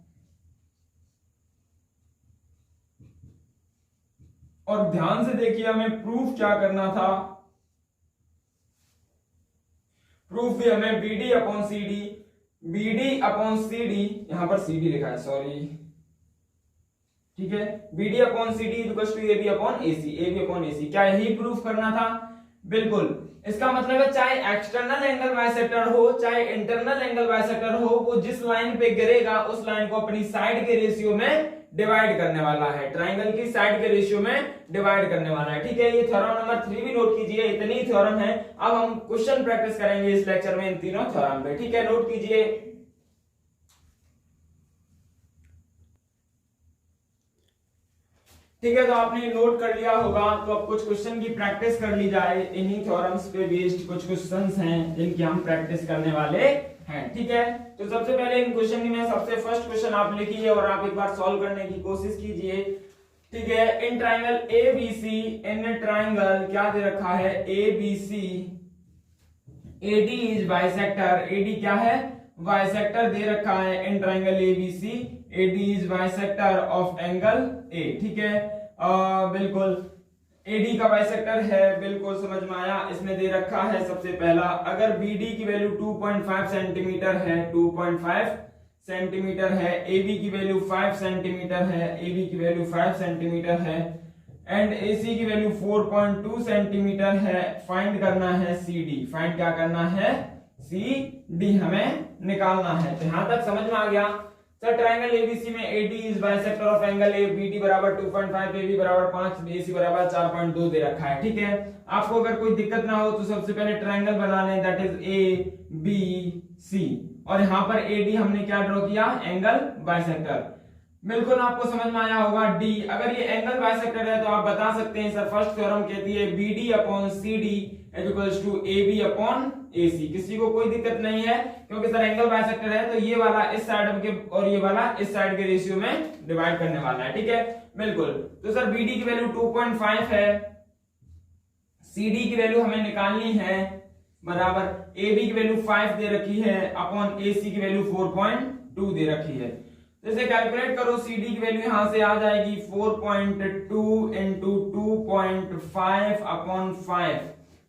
और ध्यान से देखिए हमें प्रूफ क्या करना था। प्रूफ भी हमें BD upon C D, BD upon C D, यहां पर सी डी लिखा है सॉरी, ठीक है, BD upon C D equals to A B upon A C, A B upon A C. क्या यही प्रूफ करना था? बिल्कुल। इसका मतलब है चाहे एक्सटर्नल एंगल बाइसेक्टर हो चाहे इंटरनल एंगल बाइसेक्टर हो, वो जिस लाइन पे गिरेगा उस लाइन को अपनी साइड के रेशियो में डिवाइड करने वाला है, ट्राइंगल की साइड के रेशियो में डिवाइड करने वाला है, ठीक है। ये थ्योरम नंबर 3 भी नोट कीजिए, इतनी ही थ्योरम है। अब हम क्वेश्चन प्रैक्टिस करेंगे इस लेक्चर में इन तीनों थ्योरम पे, ठीक है, नोट कीजिए। ठीक है, तो आपने नोट कर लिया होगा, तो अब कुछ क्वेश्चन की प्रैक्टिस कर ली जाए। इन्हीं थ्योरम्स पे बेस्ड कुछ क्वेश्चंस हैं जिनकी हम प्रैक्टिस करने वाले हैं, ठीक है। तो सबसे पहले इन क्वेश्चन में सबसे फर्स्ट क्वेश्चन आप लिखिए और आप एक बार सॉल्व करने की कोशिश कीजिए, ठीक है। In triangle A B C, in triangle क्या दे रखा है? A B C, A D is bisector, A D क्या है? बाइसेक्टर दे रखा है। In triangle A B C A D is bisector of angle A, ठीक है। बिल्कुल एडी का बाइसेक्टर है, बिल्कुल समझ में आया। इसमें दे रखा है सबसे पहला, अगर बीडी की वैल्यू 2.5 सेंटीमीटर है, 2.5 सेंटीमीटर है, एबी की वैल्यू 5 सेंटीमीटर है, एबी की वैल्यू 5 सेंटीमीटर है, एंड एसी की वैल्यू 4.2 सेंटीमीटर है, फाइंड करना है सीडी। फाइंड क्या करना है? सीडी हमें निकालना है। तो यहां तक समझ में आ गया। सर ट्रायंगल एबीसी में A D is bisector of angle A, B D बराबर 2.5, एबी बराबर 5, एसी बराबर 4.2 दे रखा है, ठीक है। आपको अगर कोई दिक्कत ना हो तो सबसे पहले ट्रायंगल बना लें, that is A B C, और यहां पर एडी हमने क्या ड्रॉ किया? Angle bisector. बिल्कुल आपको समझ में आया होगा। डी, अगर ये एंगल बाइसेक्टर है तो आप बता सकते हैं सर फर्स्ट थ्योरम कहती है BD upon C D equals to A B upon A C. किसी को कोई दिक्कत नहीं है क्योंकि सर एंगल बाइसेक्टर है तो ये वाला इस साइड के और ये वाला इस साइड के रेशियो में डिवाइड करने वाला है, ठीक है। बिल्कुल। तो सर बीडी की वैल्यू 2.5 है, सीडी की वैल्यू हमें निकालनी है बराबर, एबी की वैल्यू 5 दे रखी है अपॉन एसी की वैल्यू 4.2 दे रखी है। जैसे कैलकुलेट करो, सीडी की वैल्यू यहां से आ जाएगी 4.2 इंटू 2.5 अपॉन 5।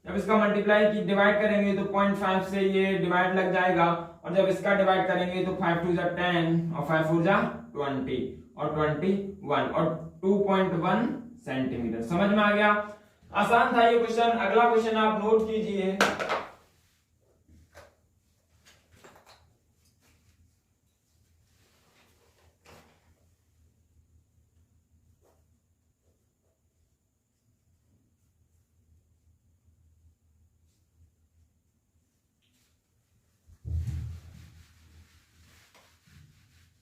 जब इसका मल्टीप्लाई की डिवाइड करेंगे तो 0.5 से ये डिवाइड लग जाएगा, और जब इसका डिवाइड करेंगे तो 5 2 जा 10 और 5 4 जा 20 और 21 और 2.1 सेंटीमीटर। समझ में आ गया? आसान था ये क्वेश्चन। अगला क्वेश्चन आप नोट कीजिए।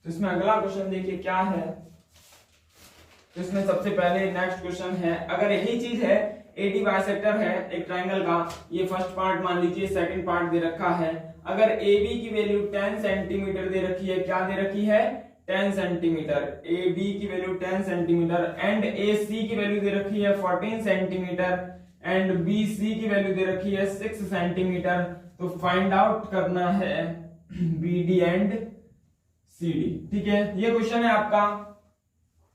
तो इसमें अगला क्वेश्चन देखिए क्या है। तो इसमें सबसे पहले नेक्स्ट क्वेश्चन है, अगर यही चीज है एडी बाइसेक्टर है एक ट्रायंगल का, ये फर्स्ट पार्ट मान लीजिए, सेकंड पार्ट दे रखा है। अगर AB की वैल्यू 10 सेंटीमीटर दे रखी है, क्या दे रखी है? 10 सेंटीमीटर। AB की वैल्यू 10 सेंटीमीटर एंड AC की वैल्यू दे रखी है 14 सेंटीमीटर एंड BC की वैल्यू दे रखी है 6 सेंटीमीटर। तो फाइंड आउट करना है BD एंड CD, ठीक है। ये क्वेश्चन है आपका,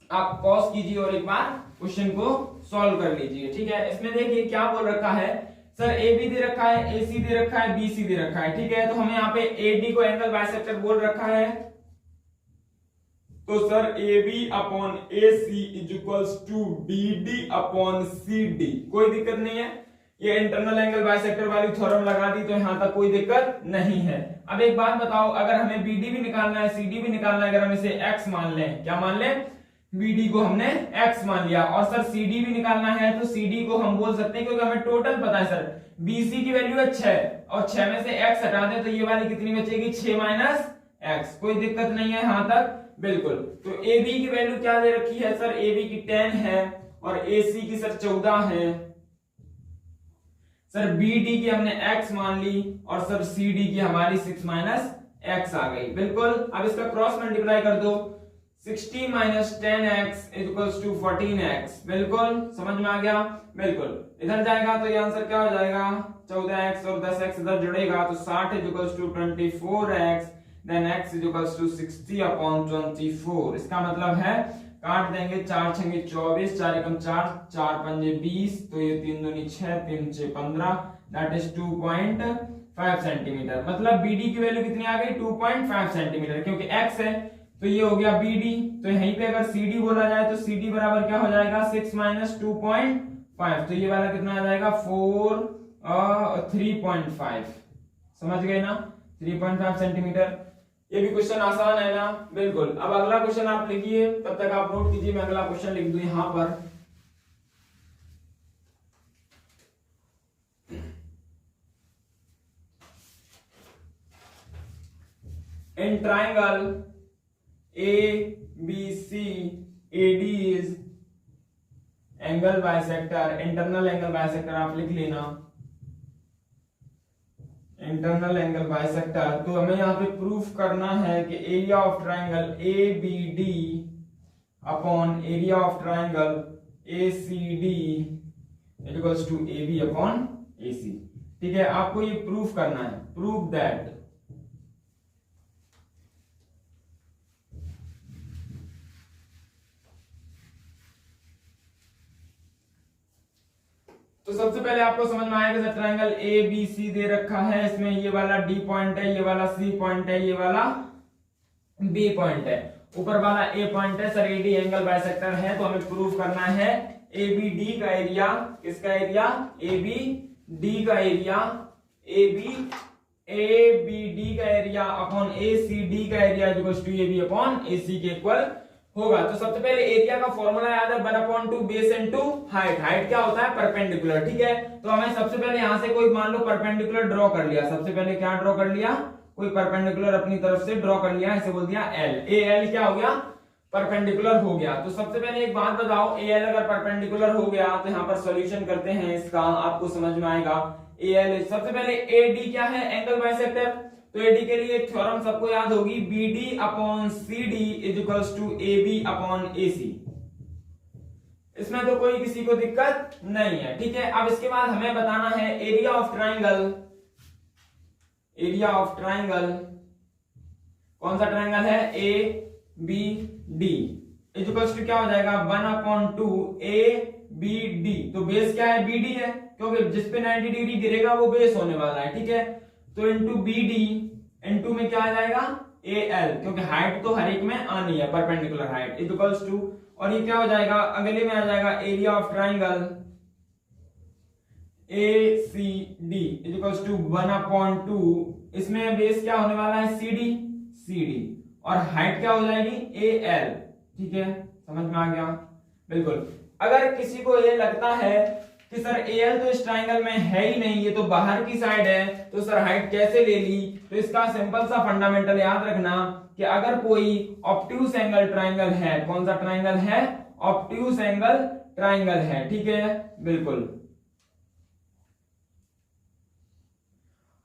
आप पॉज कीजिए और एक बार क्वेश्चन को सॉल्व कर लीजिए, ठीक है। इसमें देखिए क्या बोल रखा है, सर AB दे रखा है, AC दे रखा है, BC दे रखा है, ठीक है। तो हमें यहाँ पे AD को एंगल बाइसेक्टर बोल रखा है, तो sir AB upon AC is equals to BD upon CD। कोई दिक्कत नहीं है, ये इंटरनल एंगल बाइसेक्टर वाली थ्योरम लगा दी तो यहां तक कोई दिक्कत नहीं है। अब एक बात बताओ, अगर हमें BD भी निकालना है, CD भी निकालना है, अगर हम इसे x मान लें, क्या मान लें? BD को हमने x मान लिया, और सर CD भी निकालना है तो CD को हम बोल सकते हैं, क्योंकि हमें टोटल पता है सर BC की वैल्यू है 6 और 6 में से x हटा दें तो ये वाली कितनी बचेगी? 6 माइनस x। कोई दिक्कत नहीं है यहां तक, बिल्कुल। तो AB की वैल्यू क्या दे रखी है सर? AB की 10 है और AC की सर 14 है। सर BD की हमने x मान ली और सर CD की हमारी 6 माइनस x आ गई, बिल्कुल। अब इसका क्रॉस मल्टीप्लाई कर दो, 60 minus 10x equals to 14x। बिल्कुल समझ में आ गया। बिल्कुल इधर जाएगा तो ये आंसर क्या हो जाएगा 14x और 10x इधर जुड़ेगा तो 60 equals to 24x then x equals to 60 upon 24। इसका मतलब है काट देंगे 4 छंगे 24, 4 एकम 4, 4 पंजे 20, तो ये 3 दूनी 6, 3 6 15, दैट इज 2.5 सेंटीमीटर। मतलब BD की वैल्यू कितनी आ गई 2.5 सेंटीमीटर, क्योंकि x है तो ये हो गया BD। तो यहीं पे अगर CD बोला जाए तो CD बराबर क्या हो जाएगा 6 माइनस 2.5, तो ये वाला कितना आ जाएगा 3.5। समझ गए ना, 3.5 सेंटीमीटर। ये भी क्वेश्चन आसान है ना। बिल्कुल। अब अगला क्वेश्चन आप लिखिए, तब तक आप नोट कीजिए, मैं अगला क्वेश्चन लिख दूं यहां पर। In triangle ABC AD is angle bisector, internal angle bisector आप लिख लेना, इंटरनल एंगल बाइसेक्टर। तो हमें यहाँ पे प्रूफ करना है कि area of triangle ABD upon area of triangle ACD equals to AB upon AC। ठीक है, आपको ये प्रूफ करना है, प्रूफ दैट तो सबसे पहले आपको समझ में आएगा कि ट्रायंगल ABC दे रखा है, इसमें ये वाला D पॉइंट है, ये वाला C पॉइंट है, ये वाला B पॉइंट है, ऊपर वाला A पॉइंट है। सर AD एंगल बाइसेक्टर है, तो हमें प्रूफ करना है ABD का एरिया, किसका एरिया ABD का एरिया, ABD का एरिया अपॉन ACD का area equals to AB upon AC के इक्वल होगा। तो सबसे पहले एरिया का फॉर्मूला याद है 1/2 बेस इनटू हाइट। हाइट क्या होता है परपेंडिकुलर। ठीक है, तो हमें सबसे पहले यहां से कोई मान लो परपेंडिकुलर ड्रॉ कर लिया। सबसे पहले क्या ड्रॉ कर लिया, कोई परपेंडिकुलर अपनी तरफ से ड्रॉ कर लिया, इसे बोल दिया L। AL क्या हो गया परपेंडिकुलर हो गया। तो सबसे पहले एक बात बताओ, AL अगर परपेंडिकुलर हो गया तो यहां पर सॉल्यूशन करते हैं इसका, आपको समझ में आएगा। AL सबसे पहले AD क्या है एंगल बाइसेक्टर, तो AD के लिए एक थ्योरम सबको याद होगी, BD upon CD is equals to AB upon AC। इसमें तो कोई किसी को दिक्कत नहीं है। ठीक है, अब इसके बाद हमें बताना है area of triangle. Area of triangle कौन सा ट्राइंगल है ABD इज इक्वल्स टू क्या हो जाएगा 1/2 ABD। तो बेस क्या है BD है, क्योंकि जिसपे 90 डिग्री गिरेगा वो बेस होने वाला है। ठीक है, तो इंटू BD इंटू में क्या आ जाएगा AL, क्योंकि हाइट तो हर एक में आनी है perpendicular height is equals to, और ये क्या हो जाएगा अगले में आ जाएगा area of triangle ACD is equals to 1/2। इसमें बेस क्या होने वाला है CD और हाइट क्या हो जाएगी AL। ठीक है, समझ में आ गया। बिल्कुल। अगर किसी को ये लगता है कि सर AL तो इस ट्राइंगल में है ही नहीं, ये तो बाहर की साइड है, तो सर हाइट कैसे ले ली, तो इसका सिंपल सा फंडामेंटल याद रखना कि अगर कोई ऑब्ट्यूज एंगल ट्राइंगल है, कौन सा ट्राइंगल है ऑब्ट्यूज एंगल ट्राइंगल है। ठीक है, बिल्कुल।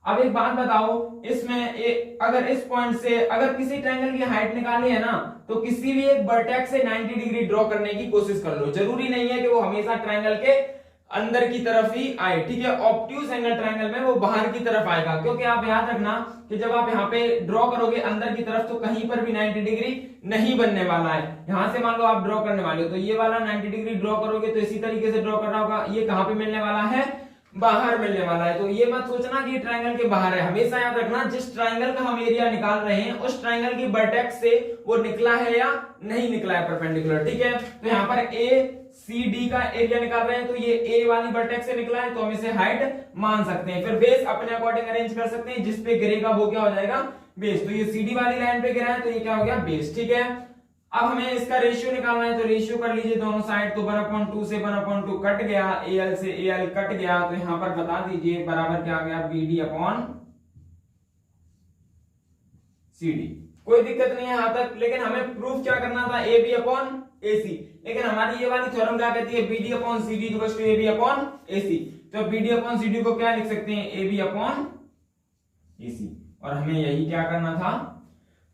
अब एक बात बताओ, इसमें अगर इस पॉइंट से अगर किसी ट्रायंगल की हाइट निकालनी है ना, तो किसी भी एक वर्टेक्स से 90 डिग्री ड्रॉ करने की कोशिश कर लो। जरूरी नहीं है कि वो हमेशा ट्रायंगल के अंदर की तरफ ही आए। ठीक है, ऑब्ट्यूज एंगल ट्रायंगल में वो बाहर की तरफ आएगा, क्योंकि आप याद रखना कि जब आप यहाँ पे ड्रॉ करोगे अंदर की तरफ तो कहीं पर भी 90 डिग्री नहीं बनने वाला है। यहां से मान लो आप ड्रॉ करने वाले हो तो ये वाला 90 डिग्री ड्रॉ करोगे तो इसी तरीके से ड्रॉ करना होगा। ये कहां पे मिलने वाला है, बाहर मिलने वाला है। तो ये मत सोचना कि ट्रायंगल के बाहर है, हमेशा याद रखना जिस ट्रायंगल का हम एरिया निकाल रहे हैं उस ट्रायंगल की वर्टेक्स से वो निकला है या नहीं निकला है परपेंडिकुलर। ठीक है, तो यहाँ पर ACD का एरिया निकाल रहे हैं, तो ये A वाली वर्टेक्स से निकला है, तो हम इसे हाइट मान सकते हैं। फिर बेस अपने अकॉर्डिंग अरेंज कर सकते हैं, जिसपे गिरेगा वो क्या हो जाएगा बेस। तो ये CD वाली लाइन पे गिरा है तो ये क्या हो गया बेस। ठीक है, अब हमें इसका रेशियो निकालना है, तो रेशियो कर लीजिए दोनों साइड। तो 1/2 से 1/2 कट गया, AL से AL कट गया, तो यहां पर बता दीजिए बराबर क्या आ गया BD अपॉन CD। कोई दिक्कत नहीं है यहां तक, लेकिन हमें प्रूफ क्या करना था AB अपॉन AC। लेकिन हमारी ये वाली थ्योरम क्या कहती है BD upon CD equals to AB upon AC। तो BD अपॉन CD को क्या लिख सकते हैं AB अपॉन AC, और हमें यही क्या करना था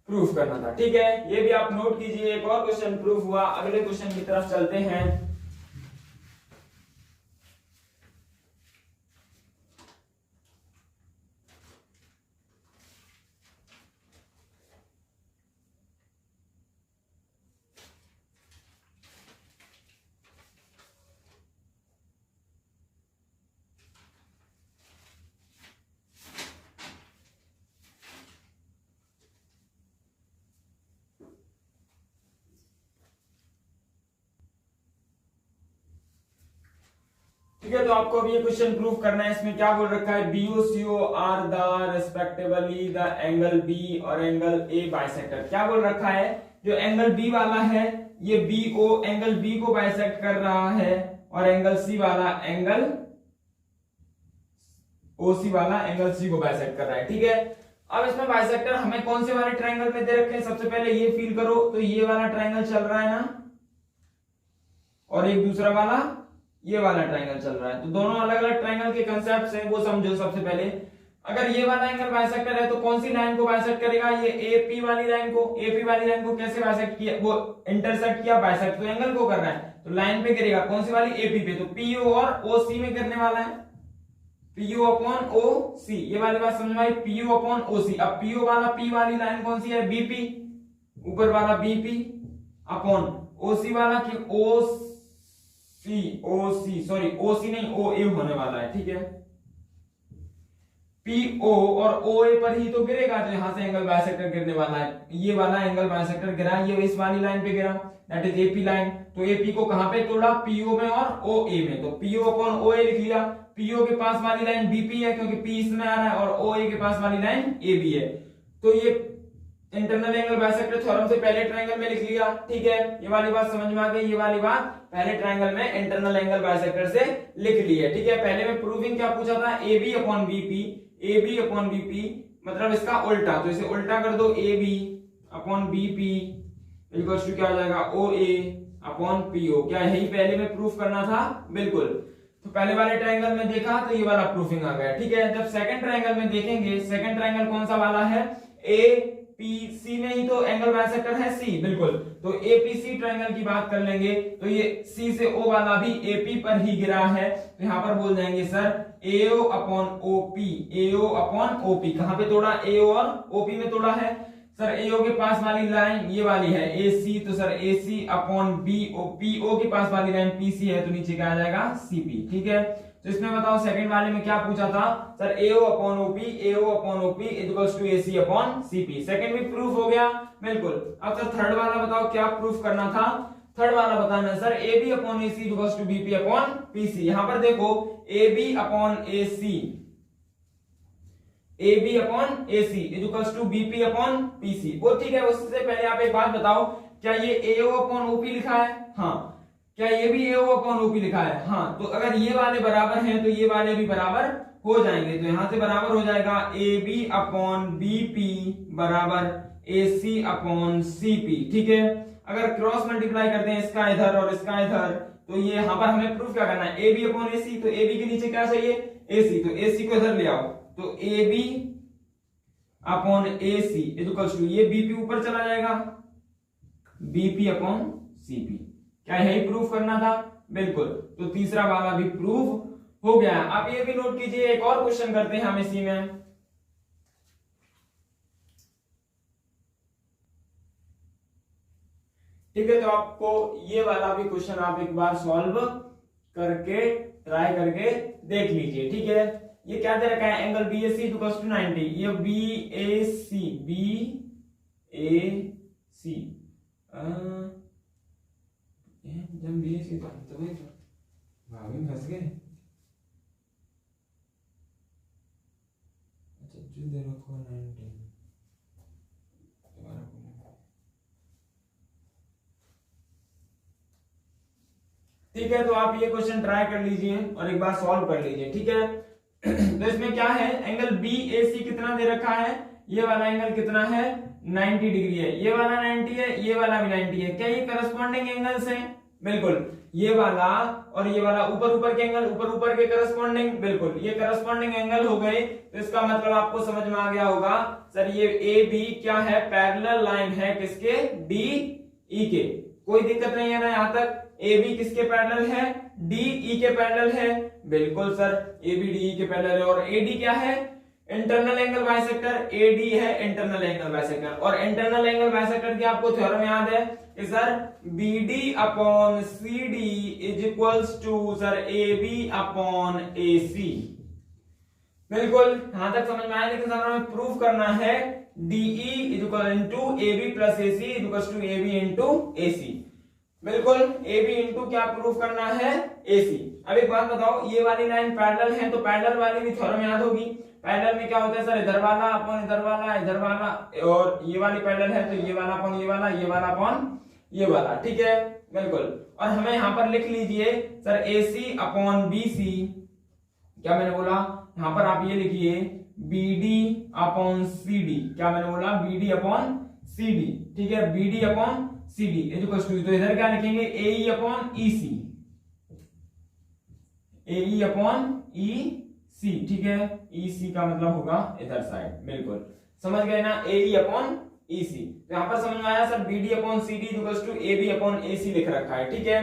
प्रूफ करना था। ठीक है, ये भी आप नोट कीजिए। एक और क्वेश्चन प्रूफ हुआ। अगले क्वेश्चन की तरफ चलते हैं। ठीक है, तो आपको अभी ये क्वेश्चन प्रूव करना है। इसमें क्या बोल रखा है, B O C O are the respectively the angle B और एंगल ए बाइसेक्टर। क्या बोल रखा है, जो एंगल बी वाला है ये बीओ एंगल बी को बाइसेक्ट कर रहा है और एंगल सी वाला एंगल ओसी वाला एंगल सी को बाइसेक्ट कर रहा है। ठीक है, अब इसमें बाइसेक्टर हमें कौन से वाले ट्रायंगल में दे रखे हैं, सबसे पहले ये फील करो तो ये वाला ट्रायंगल चल रहा है ना, और एक दूसरा वाला ये वाला ट्रायंगल चल रहा है। तो दोनों अलग अलग ट्रायंगल के कंसेप्ट हैं, वो समझो। सबसे पहले अगर ये वाला एंगल बाइसेक्टर है तो कौन सी लाइन को बाइसेक्ट करेगा, ये एपी वाली लाइन को। एपी वाली लाइन को कैसे बाइसेक्ट किया, वो इंटरसेक्ट किया, बाइसेक्ट तो एंगल को कर रहा है, तो लाइन पे गिरेगा कौन सी वाली, एपी पे। तो पीओ और ओसी में गिरने वाला है, पीओ अपॉन ओ सी। ये वाली बात समझ में आई, पीओ अपॉन ओ सी। अब पीओ वाला पी वाली लाइन कौन सी है, बीपी, ऊपर वाला बीपी अपॉन ओसी वाला की ओ सी सॉरी ओसी नहीं ओ ए होने वाला है। ठीक है, पीओ और ओ ए पर ही तो गिरेगा, तो यहां से एंगल बाइसेक्टर गिरने वाला है। ये वाला एंगल बाइसेक्टर गिरा, ये इस वाली लाइन पे गिरा, दैट इज एपी लाइन। तो एपी को कहां पे तोड़ा, पीओ में और ओ ए में। तो पीओ अपॉन ओ ए लिख लिया। पीओ के पास वाली लाइन बीपी है क्योंकि पी इसमें आ रहा है, और ओ ए के पास वाली लाइन ए बी है। तो ये इंटरनल एंगल बाइसेक्टर थ्योरम से पहले ट्रायंगल में लिख लिया। ठीक है, ये वाली बात समझ में आ गई। ये वाली बात पहले ट्रायंगल में इंटरनल एंगल बाइसेक्टर से लिख ली है। ठीक है, पहले में प्रूविंग क्या पूछा था, A B upon B P, A B upon B P मतलब इसका उल्टा, तो इसे उल्टा कर दो, A B upon B P equals to क्या हो जाएगा, ओ ए अपॉन पीओ। क्या यही पहले में प्रूफ करना था, बिल्कुल। तो पहले वाले ट्रायंगल में देखा तो ये वाला प्रूफिंग आ गया। ठीक है, जब सेकंड ट्रायंगल में देखेंगे, सेकंड ट्रायंगल कौन सा वाला है, ए पी सी में ही तो एंगल बाइसेक्टर है सी, बिल्कुल। तो एपीसी ट्रायंगल की बात कर लेंगे, तो ये सी से ओ वाला भी एपी पर ही गिरा है, तो यहां पर बोल जाएंगे sir A O upon O P, A O upon OP. कहां पे तोड़ा, एओ और ओपी में तोड़ा है। सर एओ के पास वाली लाइन ये वाली है एसी, तो sir A C upon B O, P O के पास वाली लाइन पीसी है, तो नीचे क्या आ जाएगा, सीपी। ठीक है, तो इसमें बताओ सेकंड वाले में क्या पूछा था, sir A O upon O P, A O upon O P equals to A C upon C P. Second भी प्रूफ हो गया, बिल्कुल। अब सर थर्ड वाला बताओ क्या प्रूफ करना था। थर्ड वाला बताना है sir A B upon A C equals to B P upon P C. यहां पर देखो A B upon A C, A B upon A C equals to B P upon P C. वो ठीक है, उससे पहले आप एक बात बताओ, क्या ये एओ अपॉन ओपी लिखा है, हाँ। क्या ये भी एओ अपॉन ओपी लिखा है, हाँ। तो अगर ये वाले बराबर हैं तो ये वाले भी बराबर हो जाएंगे, तो यहां से बराबर हो जाएगा ए बी अपॉन बीपी बराबर ए सी अपॉन सीपी। ठीक है, अगर क्रॉस मल्टीप्लाई करते हैं इसका इधर और इसका इधर, तो ये यहां पर हमें प्रूफ क्या करना है, ए बी अपॉन ए सी। तो ए बी के नीचे क्या चाहिए, ए सी, तो ए सी को इधर ले आओ, तो A B upon A C equals to ये बीपी ऊपर चला जाएगा, बीपी अपॉन सीपी। क्या यही प्रूफ करना था, बिल्कुल। तो तीसरा वाला भी प्रूफ हो गया। आप ये भी नोट कीजिए, एक और क्वेश्चन करते हैं हम इसी में। ठीक है, तो आपको ये वाला भी क्वेश्चन आप एक बार सॉल्व करके ट्राई करके देख लीजिए। ठीक है, ये क्या दे रखा है, angle B A C equals to 90। ये B A C, B A सी जब बी ए सी तो भाभी फंस गए। अच्छा जो दे रखो 90 ठीक है, तो आप ये क्वेश्चन ट्राई कर लीजिए और एक बार सॉल्व कर लीजिए। ठीक है, तो इसमें क्या है, एंगल बी ए सी कितना दे रखा है, ये वाला एंगल कितना है, 90 डिग्री है, ये वाला 90 है, ये वाला भी 90 है। क्या ये करस्पॉन्डिंग एंगल्स हैं, बिल्कुल ये वाला और ये वाला ऊपर के एंगल ऊपर के करस्पॉन्डिंग, बिल्कुल ये करस्पॉन्डिंग एंगल हो गए। तो इसका मतलब आपको समझ में आ गया होगा सर ये ए बी क्या है, पैरेलल लाइन है किसके, डी ई के। कोई दिक्कत नहीं है ना यहाँ तक। ए बी किसके पैरेलल है, डी ई के पैरेलल है। बिल्कुल sir A B D E के पैरेलल है। और ए डी क्या है, इंटरनल एंगल बाइसेक्टर। एडी है इंटरनल एंगल बाइसेक्टर। और इंटरनल एंगल बाइसेक्टर की आपको थ्योरम याद है कि sir BD upon C D is equals to sir A B upon A C. बिल्कुल यहां तक समझ में आया। लेकिन सर हमें प्रूफ करना है DE is equal into A B plus A C is equal to A B into A C. बिल्कुल ए बी इंटू क्या प्रूफ करना है, ए सी। अब एक बात बताओ, ये वाली लाइन पैरेलल है तो पैरेलल वाली भी थ्योरम याद होगी। पैरेलल में क्या होता है सर, इधर वाला अपॉन इधर वाला, इधर वाला, और ये वाली पैरेलल है तो ये वाला अपॉन ये वाला, ये वाला अपॉन ये वाला, ठीक है। बिल्कुल। और हमें यहाँ पर लिख लीजिए sir A C upon B C. क्या मैंने बोला, यहाँ पर आप ये लिखिए B D upon C D. क्या मैंने बोला, B D upon C D, ठीक है। B D upon C D is equal to, तो इधर क्या लिखेंगे ए ई अपॉन ई सी, ए ई अपॉन ई सी, ठीक है। ई सी का मतलब होगा इधर साइड। बिल्कुल समझ गए ना, ए ई अपॉन ई सी। तो यहाँ पर समझ में आया sir B D upon C D is equal to A B upon A C लिख रखा है, ठीक है।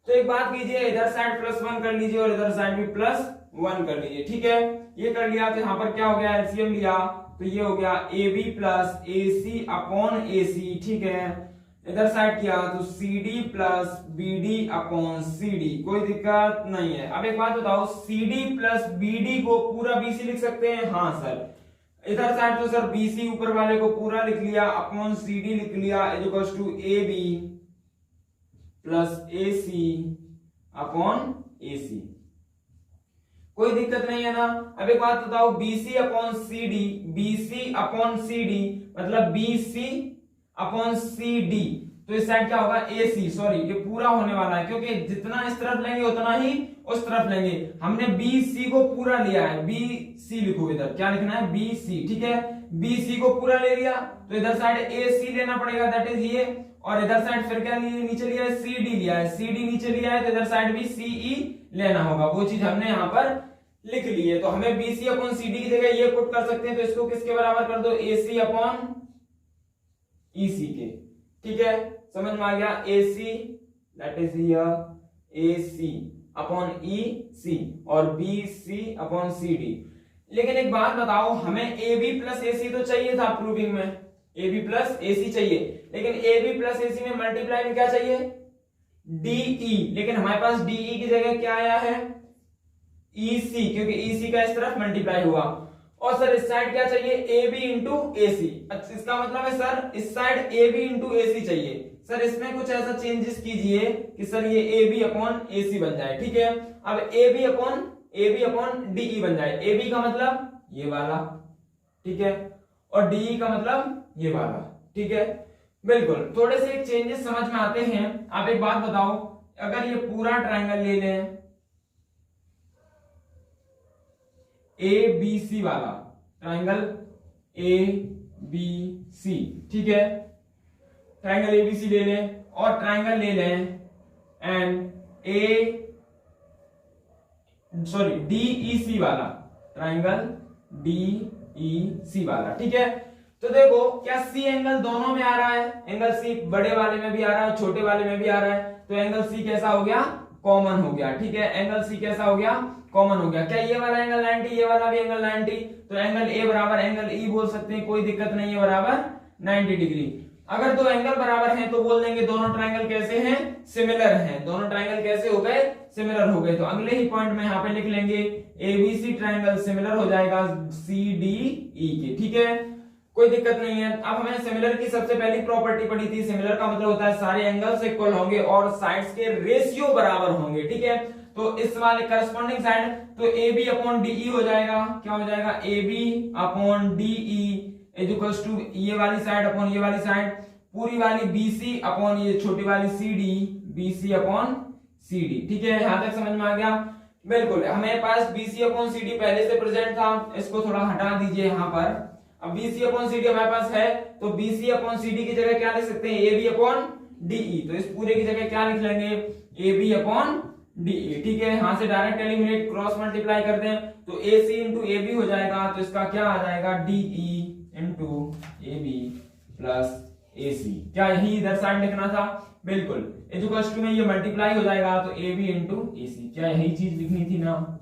तो एक बात कीजिए, इधर साइड +1 कर लीजिए और इधर साइड भी +1 कर लीजिए, ठीक है। ये कर लिया तो यहाँ पर क्या हो गया, एलसीएम लिया तो ये हो गया A B plus A C upon A C, ठीक है। इधर साइड किया तो C D plus B D upon C D, कोई दिक्कत नहीं है। अब एक बात बताओ, C D plus B D को पूरा बी सी लिख सकते हैं, हाँ सर। इधर साइड तो सर बी सी ऊपर वाले को पूरा लिख लिया अपॉन सी डी लिख लिया is equal to A B plus A C upon A C, कोई दिक्कत नहीं है ना। अब एक बात बताओ, BC upon C D, BC upon C D मतलब BC अपॉन सी डी, तो इस साइड क्या होगा AC, सॉरी ये पूरा होने वाला है क्योंकि जितना इस तरफ लेंगे उतना ही उस तरफ लेंगे। हमने BC को पूरा लिया है, BC लिखो इधर, क्या लिखना है BC, ठीक है। BC को पूरा ले लिया तो इधर साइड AC लेना पड़ेगा, दैट इज ये। और इधर साइड फिर क्या लिए, नीचे लिया है CD लिया है, CD नीचे लिया है तो इधर साइड भी CE लेना होगा, वो चीज हमने यहाँ पर लिख ली है। तो हमें BC अपॉन CD की जगह ये पुट कर सकते हैं, तो इसको किसके बराबर कर दो, AC अपॉन EC के, ठीक है। समझ में आ गया, AC that is here AC upon EC और BC अपॉन CD। लेकिन एक बात बताओ, हमें AB प्लस AC तो चाहिए था प्रूविंग में, AB प्लस AC चाहिए, लेकिन AB प्लस AC में मल्टीप्लाई में क्या चाहिए DE, लेकिन हमारे पास DE की जगह क्या आया है EC, क्योंकि EC का इस तरफ मल्टीप्लाई हुआ। और सर इस साइड क्या चाहिए AB इंटू AC। अच्छा इसका मतलब है सर इस साइड AB इंटू AC चाहिए। सर इसमें कुछ ऐसा चेंजेस कीजिए कि सर ये AB अपॉन AC बन जाए, ठीक है। अब AB अपॉन DE बन जाए। AB का मतलब ये वाला, ठीक है, और DE का मतलब ये वाला, ठीक है। बिल्कुल थोड़े से एक चेंजेस समझ में आते हैं। आप एक बात बताओ, अगर ये पूरा ट्रायंगल ले लें ABC वाला ट्रायंगल ABC, ठीक है, ट्रायंगल ABC ले लें और ट्रायंगल ले लें एंड DEC वाला, ट्रायंगल DEC वाला, ठीक है। तो देखो क्या C एंगल दोनों में आ रहा है, एंगल C बड़े वाले में भी आ रहा है छोटे वाले में भी आ रहा है, तो एंगल C कैसा हो गया, कॉमन हो गया, ठीक है। एंगल C कैसा हो गया, कॉमन हो गया। क्या ये वाला एंगल 90, ये वाला भी एंगल 90, तो एंगल A बराबर एंगल E बोल सकते हैं, कोई दिक्कत नहीं है, बराबर 90 डिग्री। अगर दो एंगल बराबर हैं तो बोल देंगे दोनों ट्रायंगल कैसे हैं, सिमिलर हैं। दोनों ट्रायंगल कैसे हो गए, सिमिलर हो गए। तो अगले ही पॉइंट में यहाँ पे लिख लेंगे ABC ट्रायंगल सिमिलर हो जाएगा CDE के, ठीक है, कोई दिक्कत नहीं है। अब हमें सिमिलर की सबसे पहली प्रॉपर्टी पढ़ी थी, सिमिलर का मतलब होता है सारे एंगल्स इक्वल होंगे और साइड्स के रेशियो बराबर होंगे, ठीक है। तो इस वाले करस्पॉन्डिंग साइड तो AB अपॉन DE हो जाएगा, क्या हो जाएगा AB upon DE is equal to ये वाली साइड अपॉन ये वाली साइड, पूरी वाली BC अपॉन ये छोटी वाली CD, BC अपॉन CD, ठीक है। यहां तक समझ में आ गया। बिल्कुल हमें पास BC अपॉन CD पहले से प्रेजेंट था, इसको थोड़ा हटा दीजिए यहाँ पर। अब BC अपॉन CD हमारे पास है तो BC अपॉन CD की जगह क्या लिख सकते हैं AB अपॉन डीई, तो इस पूरे की जगह क्या लिख लेंगे, ए बी अपॉन डीई। ठीक है, यहां से डायरेक्ट एलिमिनेट क्रॉस मल्टीप्लाई करते हैं तो ए सी इंटू ए बी हो जाएगा, तो इसका क्या आ जाएगा DE into A B plus A C. क्या यही इधर साइड लिखना था, बिल्कुल। इक्वल्स टू में ये मल्टीप्लाई हो जाएगा तो A B into A C, क्या यही चीज लिखनी थी ना,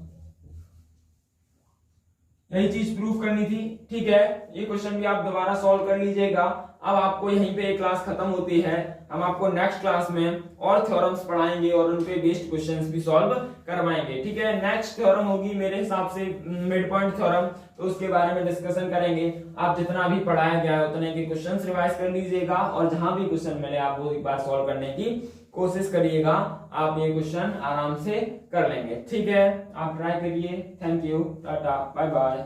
यही चीज प्रूफ करनी थी। ठीक है, ये क्वेश्चन भी आप दोबारा सॉल्व कर लीजिएगा। अब आपको यहीं पे एक क्लास खत्म होती है, हम आपको नेक्स्ट क्लास में और थ्योरम्स पढ़ाएंगे और उन पे बेस्ड क्वेश्चंस भी सॉल्व करवाएंगे। ठीक है, नेक्स्ट थ्योरम होगी मेरे हिसाब से मिड पॉइंट थ्योरम, तो उसके बारे में डिस्कशन करेंगे। आप जितना भी पढ़ाया गया है उतने के क्वेश्चंस रिवाइज कर लीजिएगा और जहां भी क्वेश्चन मिले आप वो एक बार सॉल्व करने की कोशिश करिएगा, आप ये क्वेश्चन आराम से कर लेंगे। ठीक है, आप ट्राई करिए। थैंक यू, टाटा, बाय बाय।